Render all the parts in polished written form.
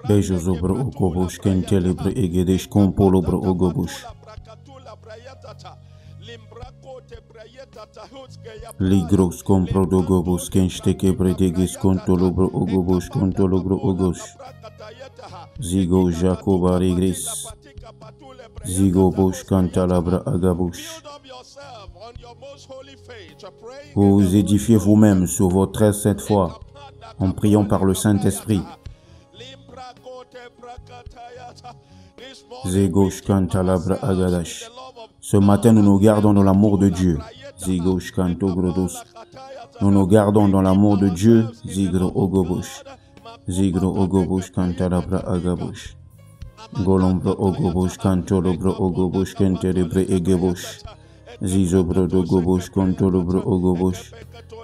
Bejozobro okobosh kentelebre egedesh kompolobro ogobosh. Ligros compro dogobos kenstekebre degis kontolobro ogos. Zigo Jacoba regris. Zigo bosh kantalabra agabush. Vous édifiez vous-même sur votre très sainte foi en priant par le Saint-Esprit. Zigosh kantalabra agadash. Ce matin, nous nous gardons dans l'amour de Dieu. Zigosh kantogrodos. Nous nous gardons dans l'amour de Dieu. Zigro ogobosh. Zigro ogobosh kantalabra agabosh. Golombro ogobosh kantolobro ogobosh kenterebre egebosh. Zizobro dogobosh kantolobro ogobosh.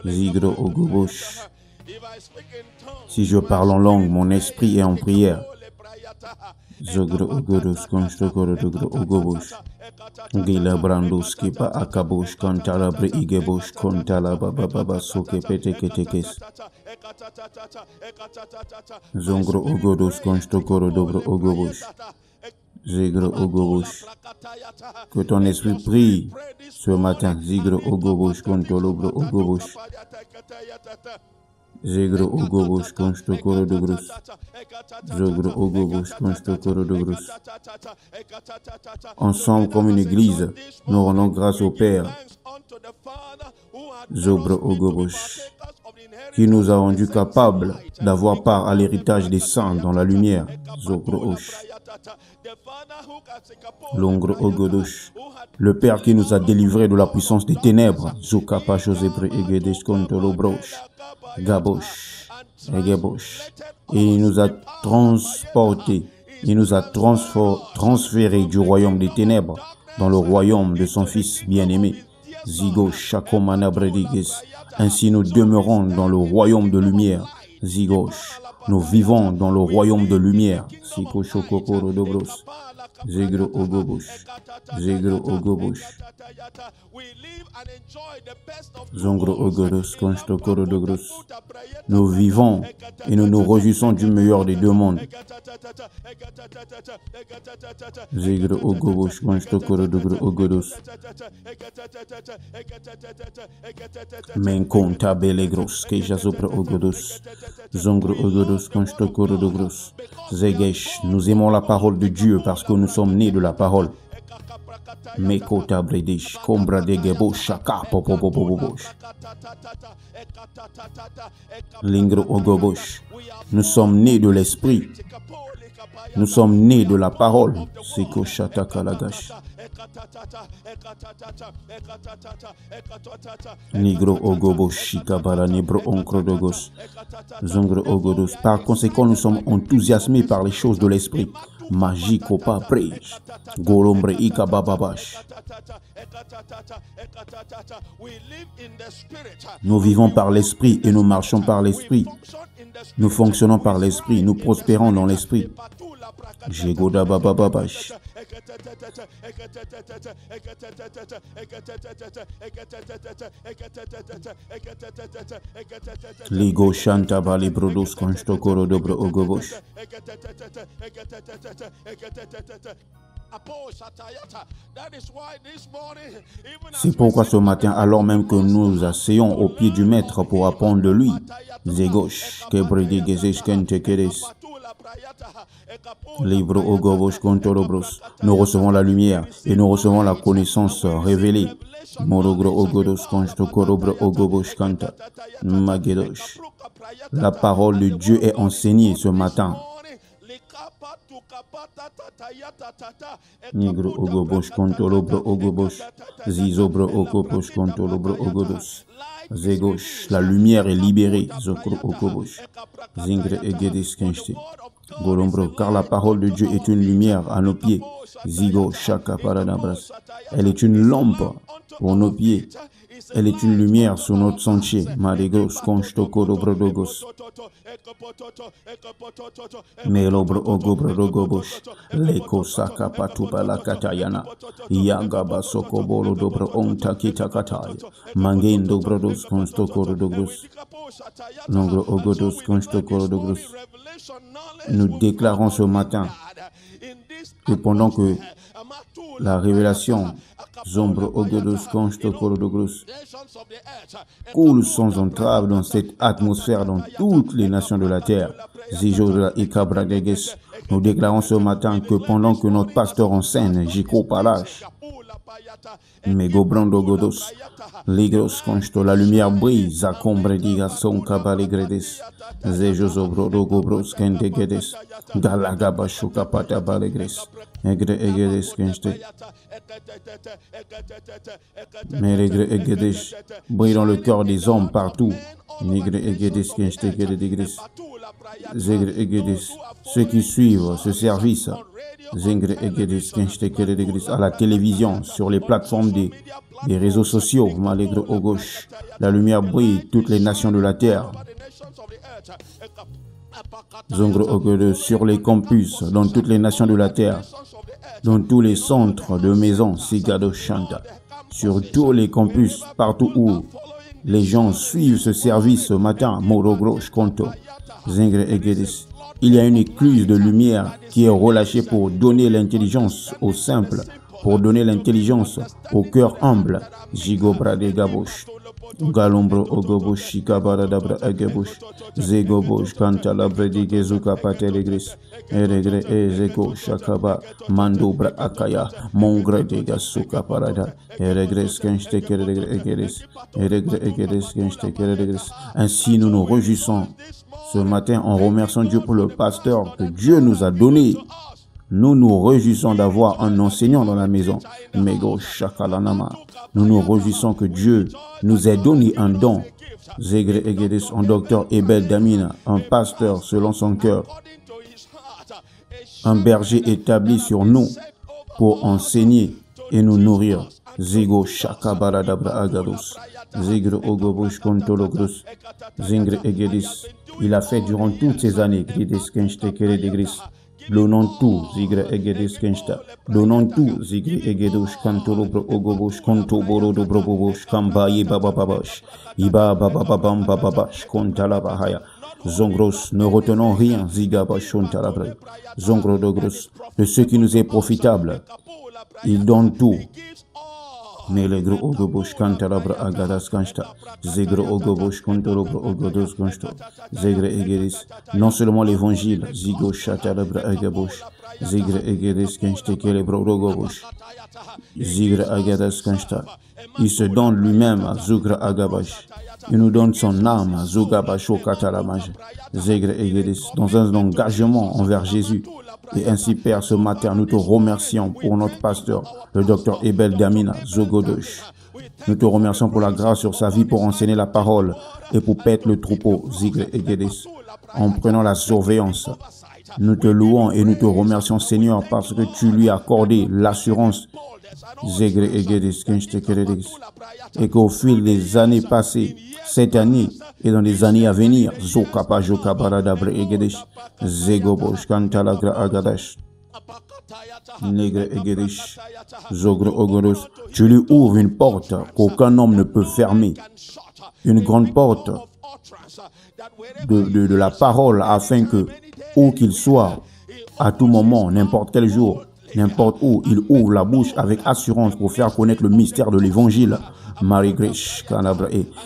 Zigro ogobosh. Si je parle en langue, mon esprit est en prière. Zogro ogodos konstokoro dogro ogobosh. Gila brandos kipa akabosh kantalabre igebosh kontalaba baba soke peteketekes. Zongro ogodos konstokoro dobro ogobosh. Zigro ogobosh. Que ton esprit prie ce matin. Zigro ogobosh kontolobro ogobosh. Zigro ogobosh konstokoro dogros. Zogro ogobosh konstokoro dogros. Ensemble comme une église, nous rendons grâce au Père. Zogro ogobosh, qui nous a rendus capables d'avoir part à l'héritage des saints dans la lumière. Zogro osh. Longro ogodosh, le Père qui nous a délivrés de la puissance des ténèbres. Zokapa josebre egedesh kontolobrosh. Gabosh, Egebosh. Et il nous a transportés, il nous a transférés du royaume des ténèbres dans le royaume de son Fils bien-aimé. Zigo Shakomana Brediges. Ainsi nous demeurons dans le royaume de lumière. Zigosh. Nous vivons dans le royaume de lumière. Siko Shokoporo Dobros. Zegro Ogobosh. Zegro Ogobosh. Zongro Ogodos Konstokoro Dogros. Nous vivons et nous nous réjouissons du meilleur des deux mondes. Zegro Ogobosh Konstokoro Dogro Ogodos. Menkonta Belegros Kejazopra Ogodos. Zongro Ogodos Konstokoro Dogros. Zegesh, nous aimons la parole de Dieu parce que nous sommes nés de la parole. Mekota Bredish, Kombra de Gebo, Shaka, Popopopopoposh. Lingro Ogobosh. Nous sommes nés de l'esprit. Nous sommes nés de la parole. Siko Shataka Lagash. Nigro Ogobosh, Shikabara, Nebro Onkrodogos. Zongro Ogodos. Par conséquent, nous sommes enthousiasmés par les choses de l'esprit. Magique au pas prêche. Golombre Ikabababash. Nous vivons par l'esprit et nous marchons par l'esprit. Nous fonctionnons par l'esprit. Nous prospérons dans l'esprit. Jegoda Bababash. Ligo Shanta Bali Brodos Konstokoro Dobro Ogobosh. C'est pourquoi ce matin, alors même que nous asseyons au pied du Maître pour apprendre de lui, Zegosh, Kebredi Gezesh Kentekeres, Libro Ogobosh Kontolobros, nous recevons la lumière et nous recevons la connaissance révélée. Morogro Ogodos Konstokorobro Ogobosh Kanta, Magedosh. La parole de Dieu est enseignée ce matin. Nigro Ogobosh Kontolobro Ogobosh, Zizobro Ogobosh Kontolobro Ogodos. Zegosh, la lumière est libérée. Zokro Ogobosh, Zingre Egedis Kenshte. Golombro, car la parole de Dieu est une lumière à nos pieds. Zigo Shaka Paranabras. Elle est une lampe pour nos pieds. Elle est une lumière sur notre sentier. Maligros konstokoro brodogos. Melobro ogobrodogobosh. Leko sakapatuba la katayana. Yagaba sokobolo dobro onta kitakatay. Mangendo brodos konstokoro dogos. Nongro ogodos konstokoro dogos. Nous déclarons ce matin que pendant que la révélation Zombro Ogodos Konstokorodogus coule sans entrave dans cette atmosphère dans toutes les nations de la terre. Zijodra Ikabradeges. Nous déclarons ce matin que pendant que notre pasteur enseigne, Jiko Palash, Megobrando Godos, Ligros Konsto, la lumière brille, Zakombre Diga Son Kabaligredes, Zejozobro Gobros Kendegedes, Galagabasho Kapata Balegres, Egre Egedes Kenste, Meregre Egedes, brille dans le cœur des hommes partout, Nigre Egedes Kenste Gedegres, Zegre Egedes, ceux qui suivent ce service, Zengre Egedes Kenste Gedegres, à la télévision, sur les plateformes des réseaux sociaux, Malegre au gauche, la lumière brille, toutes les nations de la terre. Zongro Ogodo sur les campus, dans toutes les nations de la terre, dans tous les centres de maisons, Sigado Shanta, sur tous les campus, partout où les gens suivent ce service ce matin, Morogrosh Konto, Zengre Egedis. Il y a une écluse de lumière qui est relâchée pour donner l'intelligence aux simples, pour donner l'intelligence au cœur humble. Jigo Brade Gabosh. Galombro Ogobosh, Shikabara Dabra Egebush, Zegobosh, Kantala Bredi Gezuka Patelegris, Eregre Ezeko, Shakaba, Mandobra Akaya, Mongre de Gasuka Parada, Eregres Kenstekeregre Egeris, Eregre Egeris Kenstekeregris. Ainsi nous nous réjouissons ce matin en remerciant Dieu pour le pasteur que Dieu nous a donné. Nous nous réjouissons d'avoir un enseignant dans la maison. Mego Shakalanama. Nous nous réjouissons que Dieu nous ait donné un don. Zegre Egedes, un docteur Ebel Damina, un pasteur selon son cœur, un berger établi sur nous pour enseigner et nous nourrir. Zego Shakabaradabra Agados. Zegre Ogobush Kontologros. Zengre Egedis. Il a fait durant toutes ces années. Grides Kenshtekere de Gris. Donnons tout, Zigre Egedis Kensta. Donnons tout, Zigre Egedosh, Kantolobro Ogobosh, Kontoboro Dobrobobosh, Kambaye Babababash, Iba Bababam Bababash, Kontalabahaya. Zongros, ne retenons rien, Zigabashon Talabre. Zongro Dogros, de ce qui nous est profitable. Il donne tout. Mais le gros ogobosh kantalabra agadas kansta, zegre ogobosh kontolobro ogodos kansto, zegre egeris, non seulement l'évangile, zigo shatalabra agabosh, zegre egeris kanstekelebro ogobosh, zigre agadas kansta, il se donne lui-même à zugra agabash, il nous donne son âme à zugabasho katalamaj, zegre egeris, dans un engagement envers Jésus. Et ainsi, Père, ce matin, nous te remercions pour notre pasteur, le docteur Ebel Damina Zogodosh. Nous te remercions pour la grâce sur sa vie pour enseigner la parole et pour paître le troupeau, Zigre Egedis, en prenant la surveillance. Nous te louons et nous te remercions, Seigneur, parce que tu lui as accordé l'assurance, Zigre Egedis, et qu'au fil des années passées, cette année et dans les années à venir, Zokapa Jokabaradabre Egedish, Zegobosh Kantalagra Agadash, Negre Egedish, Zogre Ogoros, tu lui ouvres une porte qu'aucun homme ne peut fermer, une grande porte de la parole, afin que, où qu'il soit, à tout moment, n'importe quel jour, n'importe où, il ouvre la bouche avec assurance pour faire connaître le mystère de l'évangile, Marie Grish,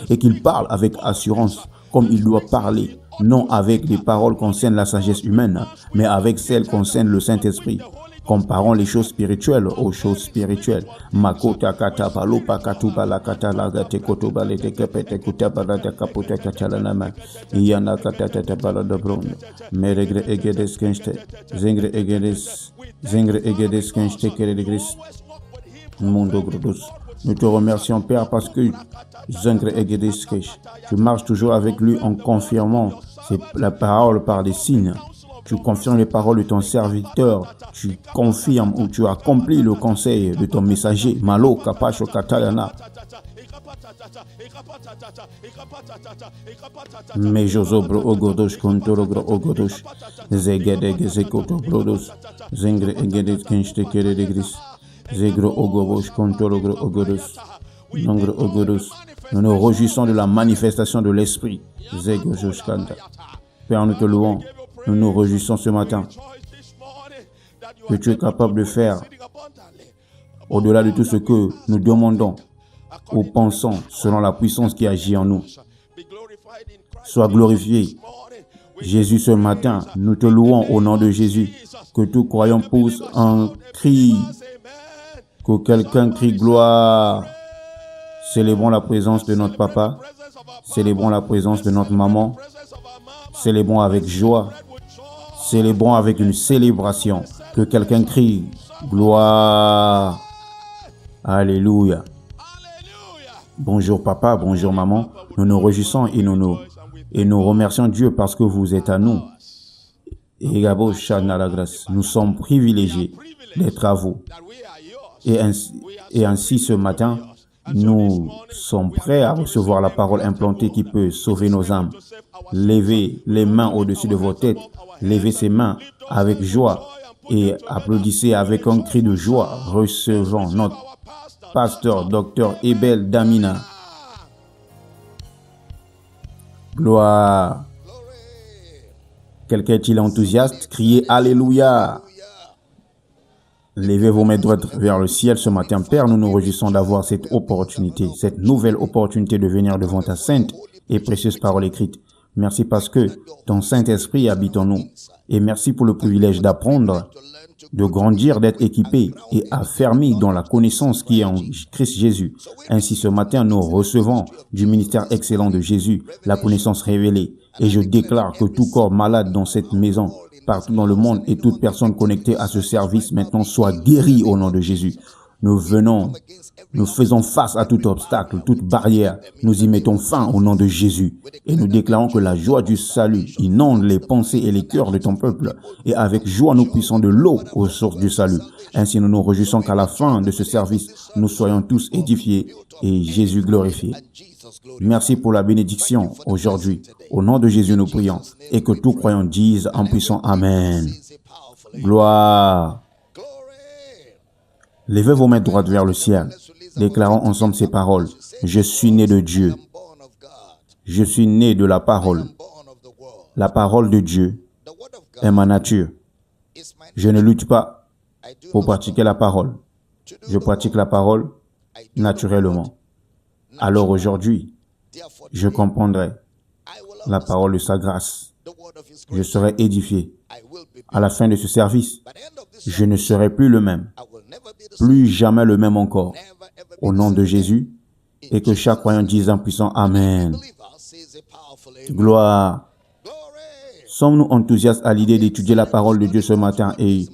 et qu'il parle avec assurance, comme il doit parler, non avec des paroles concernant la sagesse humaine, mais avec celles concernant le Saint-Esprit. Comparons les choses spirituelles aux choses spirituelles. Makota kata palopa katuba la kata la gate kotoba le tekepete kutabala de kapota katalanama. Yana kata tatabala de bron. Meregre egedes kenste. Zengre egedes kenste keredegris. Mondo grodus. Nous te remercions, Père, parce que Zengre egedes kesh. Tu marches toujours avec lui en confirmant la parole par des signes. Tu confirmes les paroles de ton serviteur. Tu confirmes ou tu accomplis le conseil de ton messager. Malo kapacho katalana. Mejozobro ogodosh kontorogro ogodosh. Zegedege zekoto brodos. Zengre egedet kenchte keredegris. Zegro ogobosh kontorogro ogodos. Nongro ogodos. Nous nous réjouissons de la manifestation de l'Esprit. Zegro joshkanta. Père, nous te louons. Nous nous réjouissons ce matin que tu es capable de faire au-delà de tout ce que nous demandons ou pensons selon la puissance qui agit en nous. Sois glorifié. Jésus, ce matin, nous te louons au nom de Jésus. Que tout croyant pousse un cri. Que quelqu'un crie gloire. Célébrons la présence de notre papa. Célébrons la présence de notre maman. Célébrons avec joie. Célébrons avec une célébration. Que quelqu'un crie gloire. Alléluia. Bonjour papa, bonjour maman. Nous nous réjouissons et nous remercions Dieu parce que vous êtes à nous. Nous sommes privilégiés d'être à vous. Et ainsi ce matin, nous sommes prêts à recevoir la parole implantée qui peut sauver nos âmes. Levez les mains au-dessus de vos têtes. Levez ces mains avec joie et applaudissez avec un cri de joie. Recevons notre pasteur, docteur Ebel Damina. Gloire. Quelqu'un est-il enthousiaste? Criez Alléluia. Levez vos mains droites vers le ciel ce matin. Père, nous nous réjouissons d'avoir cette opportunité, cette nouvelle opportunité de venir devant ta sainte et précieuse parole écrite. Merci parce que ton Saint-Esprit habite en nous. Et merci pour le privilège d'apprendre, de grandir, d'être équipé et affermi dans la connaissance qui est en Christ Jésus. Ainsi, ce matin, nous recevons du ministère excellent de Jésus la connaissance révélée. Et je déclare que tout corps malade dans cette maison, partout dans le monde et toute personne connectée à ce service maintenant soit guérie au nom de Jésus. Nous faisons face à tout obstacle, toute barrière. Nous y mettons fin au nom de Jésus. Et nous déclarons que la joie du salut inonde les pensées et les cœurs de ton peuple. Et avec joie, nous puissons de l'eau aux sources du salut. Ainsi, nous nous réjouissons qu'à la fin de ce service, nous soyons tous édifiés et Jésus glorifié. Merci pour la bénédiction aujourd'hui. Au nom de Jésus, nous prions. Et que tout croyant dise en puissant Amen. Gloire. Levez vos mains droites vers le ciel. Déclarons ensemble ces paroles. Je suis né de Dieu. Je suis né de la parole. La parole de Dieu est ma nature. Je ne lutte pas pour pratiquer la parole. Je pratique la parole naturellement. Alors aujourd'hui, je comprendrai la parole de sa grâce. Je serai édifié. À la fin de ce service, je ne serai plus le même. Plus jamais le même encore. Au nom de Jésus, et que chaque croyant dise en puissant Amen. Gloire. Sommes-nous enthousiastes à l'idée d'étudier la parole de Dieu ce matin et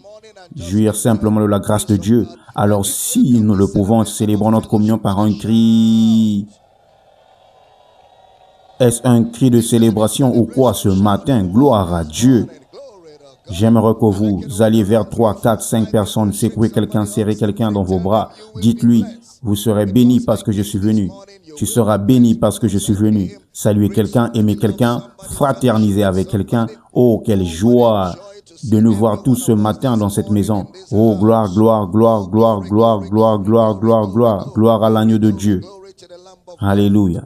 jouir simplement de la grâce de Dieu? Alors si nous le pouvons, célébrons notre communion par un cri. Est-ce un cri de célébration ou quoi ce matin? Gloire à Dieu. J'aimerais que vous alliez vers 3, 4, 5 personnes, secouez quelqu'un, serrez quelqu'un dans vos bras. Dites-lui, vous serez béni parce que je suis venu. Tu seras béni parce que je suis venu. Saluer quelqu'un, aimer quelqu'un, fraterniser avec quelqu'un. Oh, quelle joie de nous voir tous ce matin dans cette maison. Oh, gloire, gloire, gloire, gloire, gloire, gloire, gloire, gloire, gloire, gloire à l'agneau de Dieu. Alléluia.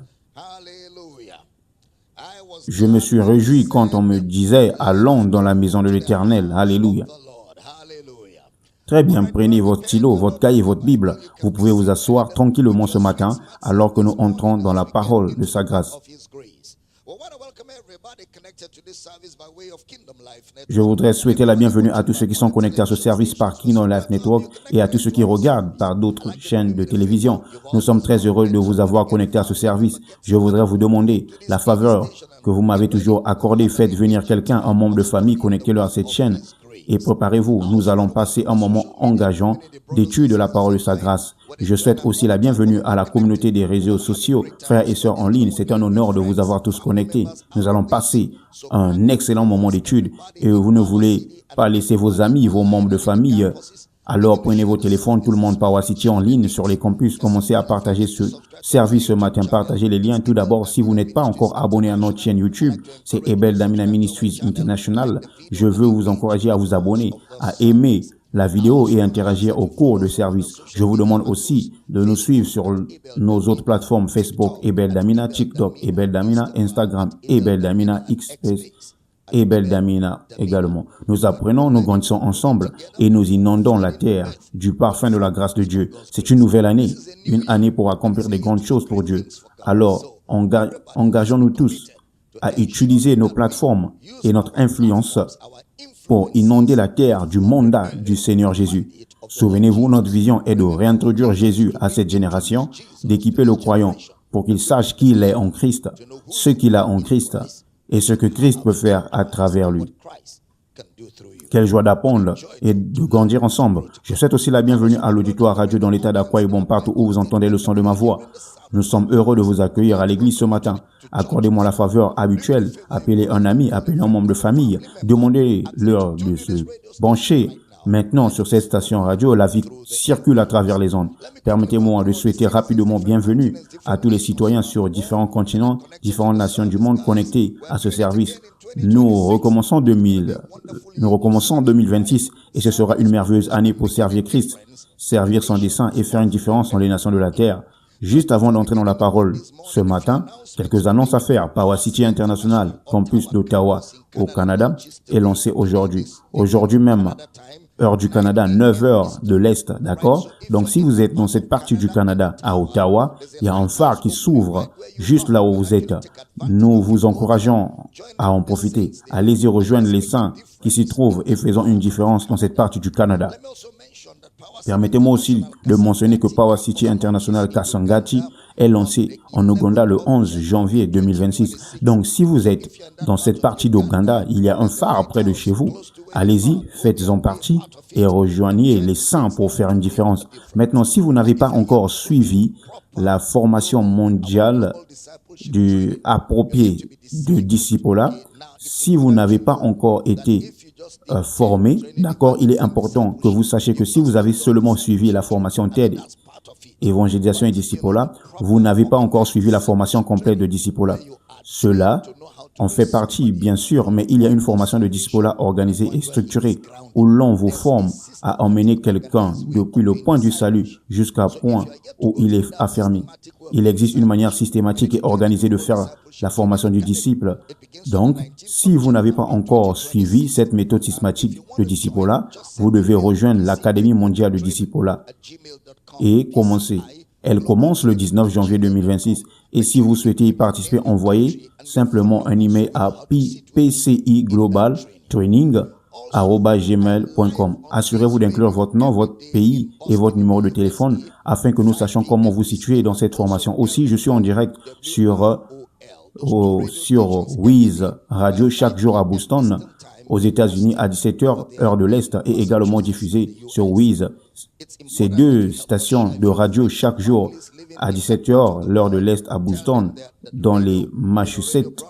Je me suis réjoui quand on me disait « Allons dans la maison de l'Éternel ». Alléluia. Très bien, prenez votre stylo, votre cahier, votre Bible. Vous pouvez vous asseoir tranquillement ce matin alors que nous entrons dans la parole de sa grâce. Je voudrais souhaiter la bienvenue à tous ceux qui sont connectés à ce service par Kingdom Life Network et à tous ceux qui regardent par d'autres chaînes de télévision. Nous sommes très heureux de vous avoir connectés à ce service. Je voudrais vous demander la faveur que vous m'avez toujours accordée. Faites venir quelqu'un, un membre de famille, connectez-le à cette chaîne et préparez-vous. Nous allons passer un moment engageant d'étude de la parole de sa grâce. Je souhaite aussi la bienvenue à la communauté des réseaux sociaux, frères et sœurs en ligne. C'est un honneur de vous avoir tous connectés. Nous allons passer un excellent moment d'étude et vous ne voulez pas laisser vos amis, vos membres de famille Alors prenez vos téléphones, tout le monde Power City en ligne sur les campus. Commencez à partager ce service ce matin. Partagez les liens. Tout d'abord, si vous n'êtes pas encore abonné à notre chaîne YouTube, c'est Ebel Damina Ministries International. Je veux vous encourager à vous abonner, à aimer la vidéo et interagir au cours de service. Je vous demande aussi de nous suivre sur nos autres plateformes Facebook, Ebel Damina, TikTok, Ebel Damina, Instagram, Ebel Damina, XS, Ebel Damina également. Nous apprenons, nous grandissons ensemble et nous inondons la terre du parfum de la grâce de Dieu. C'est une nouvelle année, une année pour accomplir des grandes choses pour Dieu. Alors, engageons-nous tous à utiliser nos plateformes et notre influence pour inonder la terre du mandat du Seigneur Jésus. Souvenez-vous, notre vision est de réintroduire Jésus à cette génération, d'équiper le croyant pour qu'il sache qui il est en Christ, ce qu'il a en Christ et ce que Christ peut faire à travers lui. Quelle joie d'apprendre et de grandir ensemble. Je souhaite aussi la bienvenue à l'auditoire radio dans l'état d'Akwa Ibom, partout où vous entendez le son de ma voix. Nous sommes heureux de vous accueillir à l'église ce matin. Accordez-moi la faveur habituelle. Appelez un ami, appelez un membre de famille. Demandez-leur de se brancher. Maintenant, sur cette station radio, la vie circule à travers les ondes. Permettez-moi de souhaiter rapidement bienvenue à tous les citoyens sur différents continents, différentes nations du monde connectés à ce service. Nous recommençons 2026 et ce sera une merveilleuse année pour servir Christ, servir son dessein et faire une différence dans les nations de la terre. Juste avant d'entrer dans la parole ce matin, quelques annonces à faire. Power City International, campus d'Ottawa au Canada, est lancé aujourd'hui. Aujourd'hui même, heure du Canada, 9 heures de l'Est, d'accord? Donc, si vous êtes dans cette partie du Canada, à Ottawa, il y a un phare qui s'ouvre juste là où vous êtes. Nous vous encourageons à en profiter. Allez-y rejoindre les saints qui s'y trouvent et faisons une différence dans cette partie du Canada. Permettez-moi aussi de mentionner que Power City International Kasangati est lancé en Ouganda le 11 janvier 2026. Donc, si vous êtes dans cette partie d'Ouganda, il y a un phare près de chez vous. Allez-y, faites-en partie et rejoignez les saints pour faire une différence. Maintenant, si vous n'avez pas encore suivi la formation mondiale appropriée de disciples-là, si vous n'avez pas encore été formé, d'accord, il est important que vous sachiez que si vous avez seulement suivi la formation TED, évangélisation et disciple-là, vous n'avez pas encore suivi la formation complète de disciple-là. Cela en fait partie, bien sûr, mais il y a une formation de disciple-là organisée et structurée où l'on vous forme à emmener quelqu'un depuis le point du salut jusqu'au point où il est affermi. Il existe une manière systématique et organisée de faire la formation du disciple. Donc, si vous n'avez pas encore suivi cette méthode systématique de disciple-là, vous devez rejoindre l'Académie mondiale de disciple-là et commencer. Elle commence le 19 janvier 2026. Et si vous souhaitez y participer, envoyez simplement un email à pciglobaltraining@gmail.com. Assurez-vous d'inclure votre nom, votre pays et votre numéro de téléphone afin que nous sachions comment vous situer dans cette formation. Aussi, je suis en direct sur Wiz Radio chaque jour à Boston, aux États-Unis à 17h, heure de l'Est, et également diffusé sur Wiz. Ces deux stations de radio chaque jour à 17h, l'heure de l'Est à Boston, dans les Massachusetts,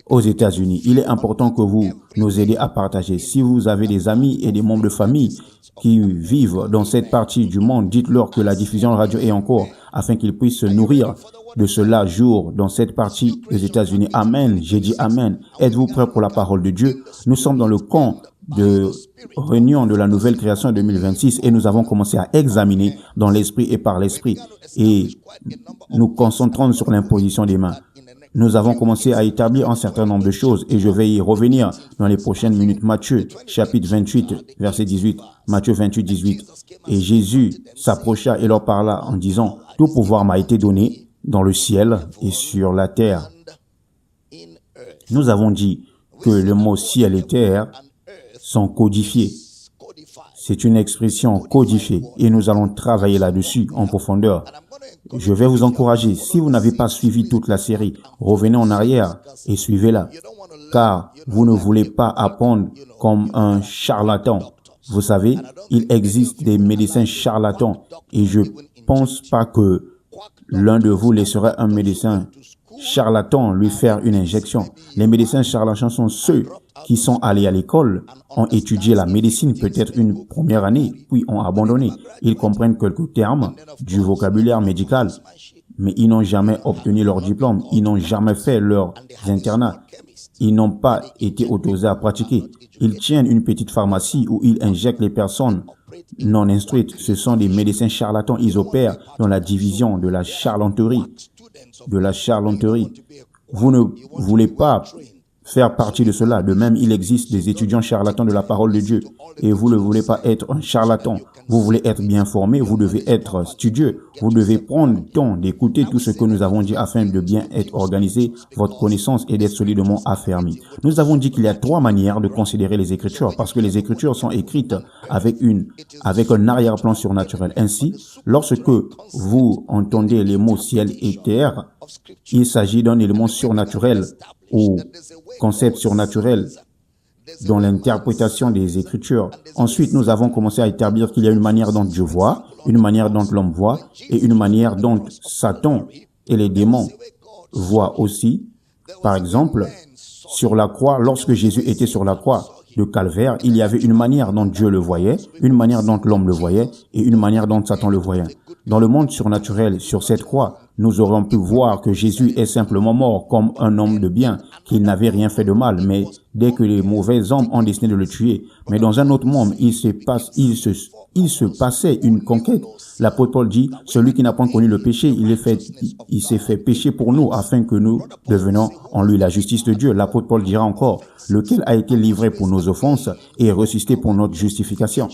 aux États-Unis. Il est important que vous nous aidiez à partager. Si vous avez des amis et des membres de famille qui vivent dans cette partie du monde, dites-leur que la diffusion radio est en cours afin qu'ils puissent se nourrir de cela jour dans cette partie des États-Unis. Amen. J'ai dit Amen. Êtes-vous prêts pour la parole de Dieu? Nous sommes dans le camp de réunion de la nouvelle création 2026 et nous avons commencé à examiner dans l'esprit et par l'esprit et nous concentrons sur l'imposition des mains. Nous avons commencé à établir un certain nombre de choses et je vais y revenir dans les prochaines minutes. Matthieu, chapitre 28, verset 18. Matthieu 28, 18. Et Jésus s'approcha et leur parla en disant, « Tout pouvoir m'a été donné dans le ciel et sur la terre. » Nous avons dit que le mot ciel et terre sont codifiés. C'est une expression codifiée et nous allons travailler là-dessus en profondeur. Je vais vous encourager, si vous n'avez pas suivi toute la série, revenez en arrière et suivez-la, car vous ne voulez pas apprendre comme un charlatan. Vous savez, il existe des médecins charlatans et je pense pas que l'un de vous laisserait un médecin charlatans lui faire une injection. Les médecins charlatans sont ceux qui sont allés à l'école, ont étudié la médecine peut-être une première année, puis ont abandonné. Ils comprennent quelques termes du vocabulaire médical, mais ils n'ont jamais obtenu leur diplôme, ils n'ont jamais fait leurs internats, ils n'ont pas été autorisés à pratiquer. Ils tiennent une petite pharmacie où ils injectent les personnes non instruites. Ce sont des médecins charlatans, ils opèrent dans la division de la charlatanerie. Vous ne voulez pas faire partie de cela. De même, il existe des étudiants charlatans de la parole de Dieu. Et vous ne voulez pas être un charlatan. Vous voulez être bien formé, vous devez être studieux. Vous devez prendre le temps d'écouter tout ce que nous avons dit afin de bien être organisé, votre connaissance et d'être solidement affermi. Nous avons dit qu'il y a 3 manières de considérer les Écritures, parce que les Écritures sont écrites avec un arrière-plan surnaturel. Ainsi, lorsque vous entendez les mots ciel et terre, il s'agit d'un élément surnaturel ou concept surnaturel dans l'interprétation des Écritures. Ensuite, nous avons commencé à établir qu'il y a une manière dont Dieu voit, une manière dont l'homme voit, et une manière dont Satan et les démons voient aussi. Par exemple, sur la croix, lorsque Jésus était sur la croix de Calvaire, il y avait une manière dont Dieu le voyait, une manière dont l'homme le voyait, et une manière dont Satan le voyait. Dans le monde surnaturel, sur cette croix, nous aurions pu voir que Jésus est simplement mort comme un homme de bien, qu'il n'avait rien fait de mal, mais dès que les mauvais hommes ont décidé de le tuer. Mais dans un autre monde, il se passait une conquête. L'apôtre Paul dit, celui qui n'a pas connu le péché, il s'est fait pécher pour nous, afin que nous devenions en lui la justice de Dieu. L'apôtre Paul dira encore, lequel a été livré pour nos offenses et ressuscité pour notre justification.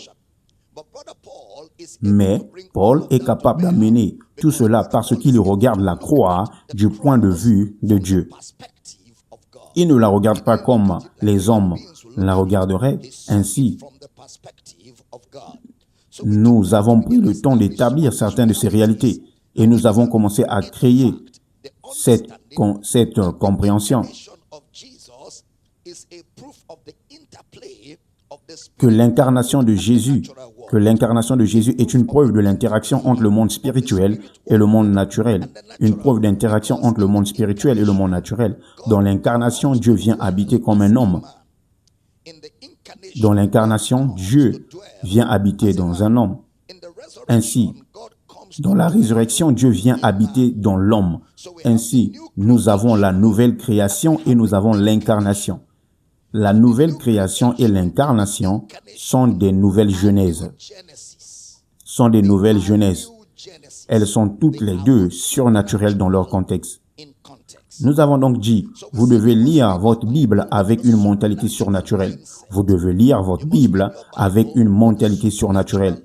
Mais Paul est capable d'amener tout cela parce qu'il regarde la croix du point de vue de Dieu. Il ne la regarde pas comme les hommes la regarderaient. Ainsi, nous avons pris le temps d'établir certaines de ces réalités et nous avons commencé à créer cette compréhension que l'incarnation de Jésus est une preuve de l'interaction entre le monde spirituel et le monde naturel. Une preuve d'interaction entre le monde spirituel et le monde naturel. Dans l'incarnation, Dieu vient habiter comme un homme. Dans l'incarnation, Dieu vient habiter dans un homme. Ainsi, dans la résurrection, Dieu vient habiter dans l'homme. Ainsi, nous avons la nouvelle création et nous avons l'incarnation. La nouvelle création et l'incarnation sont des nouvelles genèses. Elles sont toutes les deux surnaturelles dans leur contexte. Nous avons donc dit, vous devez lire votre Bible avec une mentalité surnaturelle. Vous devez lire votre Bible avec une mentalité surnaturelle.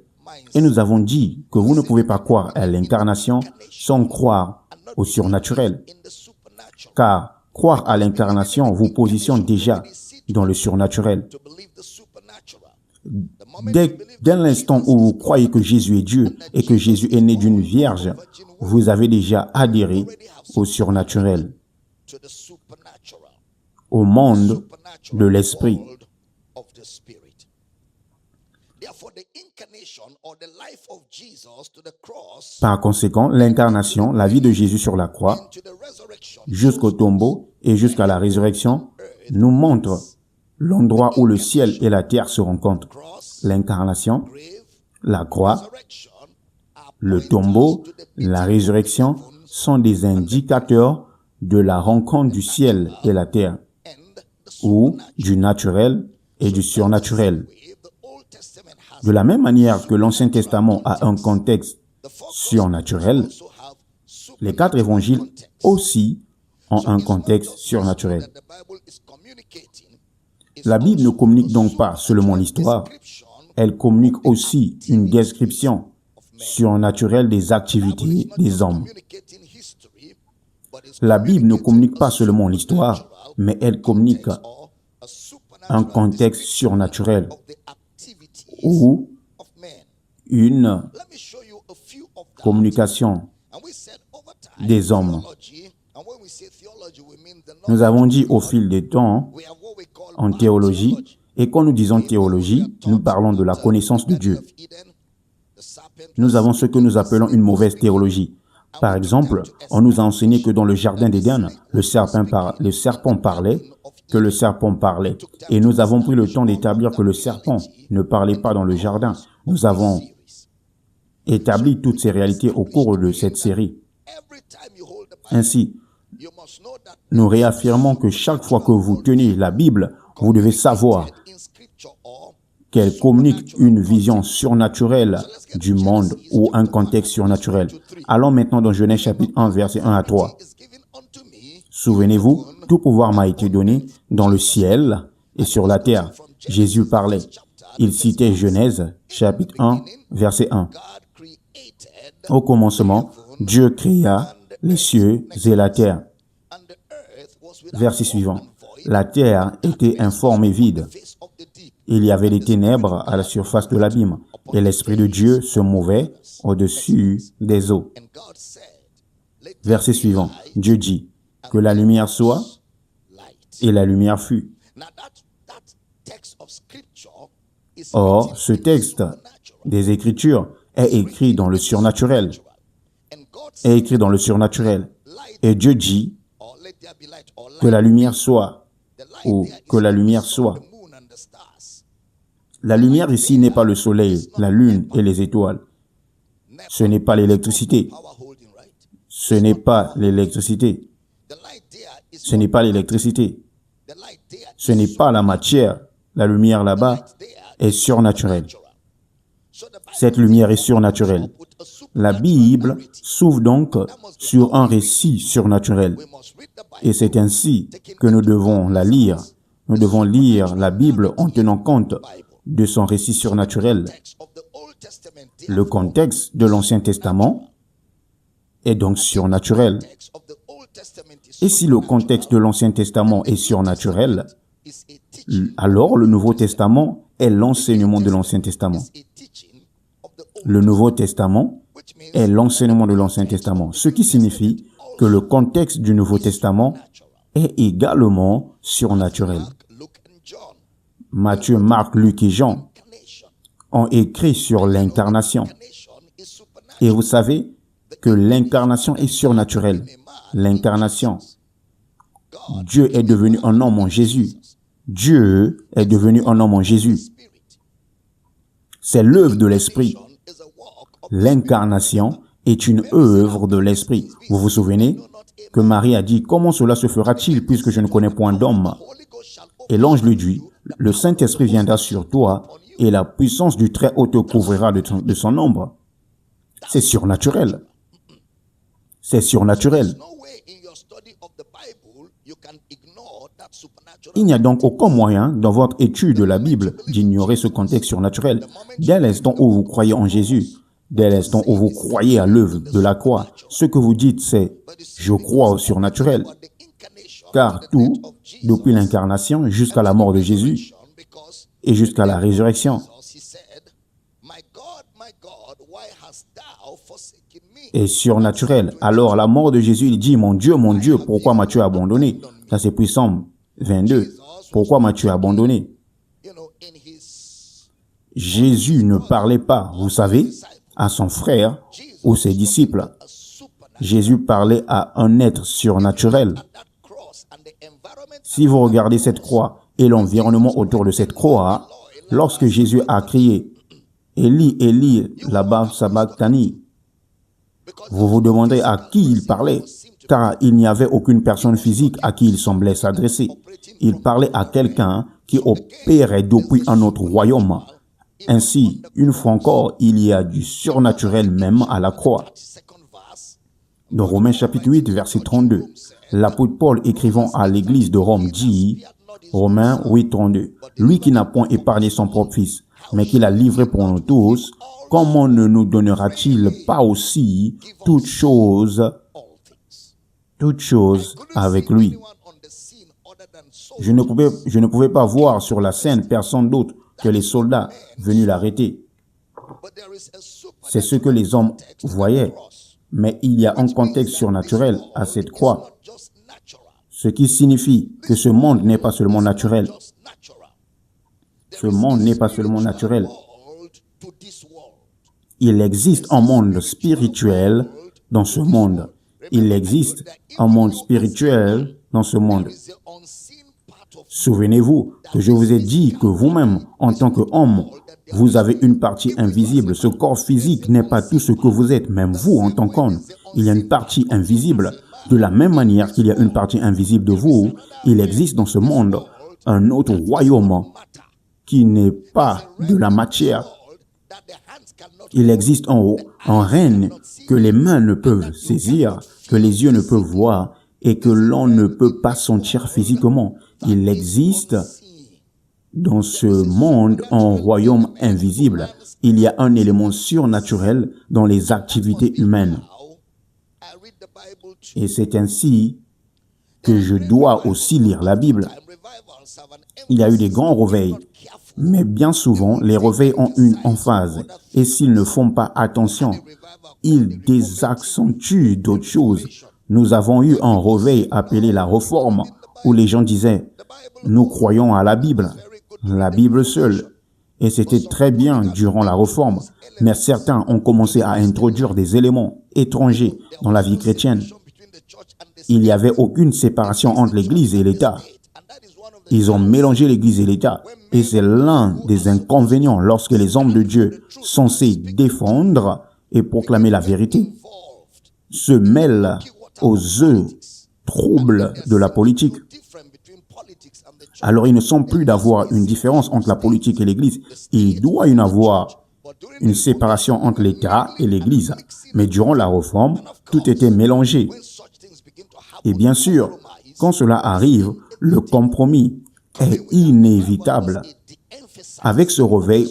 Et nous avons dit que vous ne pouvez pas croire à l'incarnation sans croire au surnaturel. Car croire à l'incarnation vous positionne déjà dans le surnaturel. Dès l'instant où vous croyez que Jésus est Dieu et que Jésus est né d'une vierge, vous avez déjà adhéré au surnaturel, au monde de l'esprit. Par conséquent, l'incarnation, la vie de Jésus sur la croix, jusqu'au tombeau et jusqu'à la résurrection, nous montre l'endroit où le ciel et la terre se rencontrent. L'incarnation, la croix, le tombeau, la résurrection sont des indicateurs de la rencontre du ciel et la terre, ou du naturel et du surnaturel. De la même manière que l'Ancien Testament a un contexte surnaturel, les 4 évangiles aussi ont un contexte surnaturel. La Bible ne communique donc pas seulement l'histoire, elle communique aussi une description surnaturelle des activités des hommes. La Bible ne communique pas seulement l'histoire, mais elle communique un contexte surnaturel ou une communication des hommes. Nous avons dit au fil des temps, en théologie, et quand nous disons théologie, nous parlons de la connaissance de Dieu. Nous avons ce que nous appelons une mauvaise théologie. Par exemple, on nous a enseigné que dans le jardin d'Éden, le serpent parlait, que le serpent parlait. Et nous avons pris le temps d'établir que le serpent ne parlait pas dans le jardin. Nous avons établi toutes ces réalités au cours de cette série. Ainsi, nous réaffirmons que chaque fois que vous tenez la Bible, vous devez savoir qu'elle communique une vision surnaturelle du monde ou un contexte surnaturel. Allons maintenant dans Genèse chapitre 1, versets 1 à 3. Souvenez-vous, tout pouvoir m'a été donné dans le ciel et sur la terre. Jésus parlait. Il citait Genèse chapitre 1, verset 1. Au commencement, Dieu créa les cieux et la terre. Verset suivant. La terre était informe et vide. Il y avait des ténèbres à la surface de l'abîme, et l'Esprit de Dieu se mouvait au-dessus des eaux. Verset suivant. Dieu dit que la lumière soit, et la lumière fut. Or, ce texte des Écritures est écrit dans le surnaturel. Est écrit dans le surnaturel. Et Dieu dit que la lumière soit, ou que la lumière soit. La lumière ici n'est pas le soleil, la lune et les étoiles. Ce n'est pas l'électricité. Ce n'est pas l'électricité. Ce n'est pas l'électricité. Ce n'est pas la matière. La lumière là-bas est surnaturelle. Cette lumière est surnaturelle. La Bible s'ouvre donc sur un récit surnaturel. Et c'est ainsi que nous devons la lire. Nous devons lire la Bible en tenant compte de son récit surnaturel. Le contexte de l'Ancien Testament est donc surnaturel. Et si le contexte de l'Ancien Testament est surnaturel, alors le Nouveau Testament est l'enseignement de l'Ancien Testament. Le Nouveau Testament est l'enseignement de l'Ancien Testament, ce qui signifie que le contexte du Nouveau Testament est également surnaturel. Matthieu, Marc, Luc et Jean ont écrit sur l'incarnation. Et vous savez que l'incarnation est surnaturelle. L'incarnation. Dieu est devenu un homme en Jésus. Dieu est devenu un homme en Jésus. C'est l'œuvre de l'Esprit. L'incarnation est une œuvre de l'Esprit. Vous vous souvenez que Marie a dit « Comment cela se fera-t-il puisque je ne connais point d'homme ?» Et l'ange lui dit « Le Saint-Esprit viendra sur toi et la puissance du Très-Haut te couvrira de son ombre. » C'est surnaturel. C'est surnaturel. Il n'y a donc aucun moyen dans votre étude de la Bible d'ignorer ce contexte surnaturel. Dès l'instant où vous croyez en Jésus, dès l'instant où vous croyez à l'œuvre de la croix, ce que vous dites c'est « Je crois au surnaturel ». Car tout, depuis l'incarnation jusqu'à la mort de Jésus et jusqu'à la résurrection, est surnaturel. Alors la mort de Jésus, il dit « Mon Dieu, pourquoi m'as-tu abandonné ?» Ça c'est Psalm 22. Pourquoi m'as-tu abandonné? Jésus ne parlait pas, vous savez, à son frère ou ses disciples. Jésus parlait à un être surnaturel. Si vous regardez cette croix et l'environnement autour de cette croix, lorsque Jésus a crié « Élie, Élie, lama sabachthani », vous vous demanderez à qui il parlait, car il n'y avait aucune personne physique à qui il semblait s'adresser. Il parlait à quelqu'un qui opérait depuis un autre royaume. Ainsi, une fois encore, il y a du surnaturel même à la croix. Dans Romains chapitre 8, verset 32, l'apôtre Paul écrivant à l'église de Rome dit, Romains 8, 32, « Lui qui n'a point épargné son propre fils, mais qui l'a livré pour nous tous, comment ne nous donnera-t-il pas aussi toutes choses avec lui ?» Je ne pouvais pas voir sur la scène personne d'autre que les soldats venus l'arrêter. C'est ce que les hommes voyaient. Mais il y a un contexte surnaturel à cette croix. Ce qui signifie que ce monde n'est pas seulement naturel. Ce monde n'est pas seulement naturel. Il existe un monde spirituel dans ce monde. Il existe un monde spirituel dans ce monde. Souvenez-vous que je vous ai dit que vous-même, en tant qu'homme, vous avez une partie invisible. Ce corps physique n'est pas tout ce que vous êtes, même vous en tant qu'homme. Il y a une partie invisible. De la même manière qu'il y a une partie invisible de vous, il existe dans ce monde un autre royaume qui n'est pas de la matière. Il existe en haut un règne que les mains ne peuvent saisir, que les yeux ne peuvent voir et que l'on ne peut pas sentir physiquement. Il existe dans ce monde un royaume invisible. Il y a un élément surnaturel dans les activités humaines. Et c'est ainsi que je dois aussi lire la Bible. Il y a eu des grands réveils, mais bien souvent, les réveils ont une emphase. Et s'ils ne font pas attention, ils désaccentuent d'autres choses. Nous avons eu un réveil appelé la Réforme, où les gens disaient « Nous croyons à la Bible seule ». Et c'était très bien durant la Réforme. Mais certains ont commencé à introduire des éléments étrangers dans la vie chrétienne. Il n'y avait aucune séparation entre l'Église et l'État. Ils ont mélangé l'Église et l'État. Et c'est l'un des inconvénients lorsque les hommes de Dieu, censés défendre et proclamer la vérité, se mêlent aux œufs troubles de la politique. Alors il ne semble plus d'avoir une différence entre la politique et l'Église. Il doit y en avoir une séparation entre l'État et l'Église. Mais durant la Réforme, tout était mélangé. Et bien sûr, quand cela arrive, le compromis est inévitable. Avec ce réveil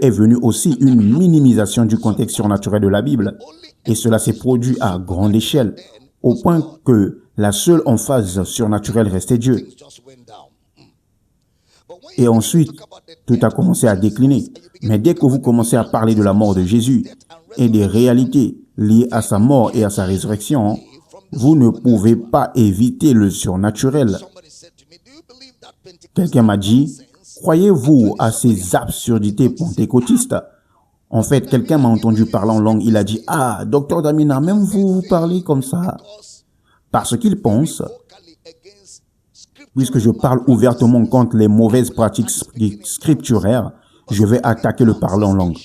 est venue aussi une minimisation du contexte surnaturel de la Bible. Et cela s'est produit à grande échelle, au point que la seule emphase surnaturelle restait Dieu. Et ensuite, tout a commencé à décliner. Mais dès que vous commencez à parler de la mort de Jésus et des réalités liées à sa mort et à sa résurrection, vous ne pouvez pas éviter le surnaturel. Quelqu'un m'a dit, croyez-vous à ces absurdités pentecôtistes? En fait, quelqu'un m'a entendu parler en langue. Il a dit, ah, docteur Damina, même vous parlez comme ça. Parce qu'il pense, puisque je parle ouvertement contre les mauvaises pratiques scripturaires, je vais attaquer le parler en langue.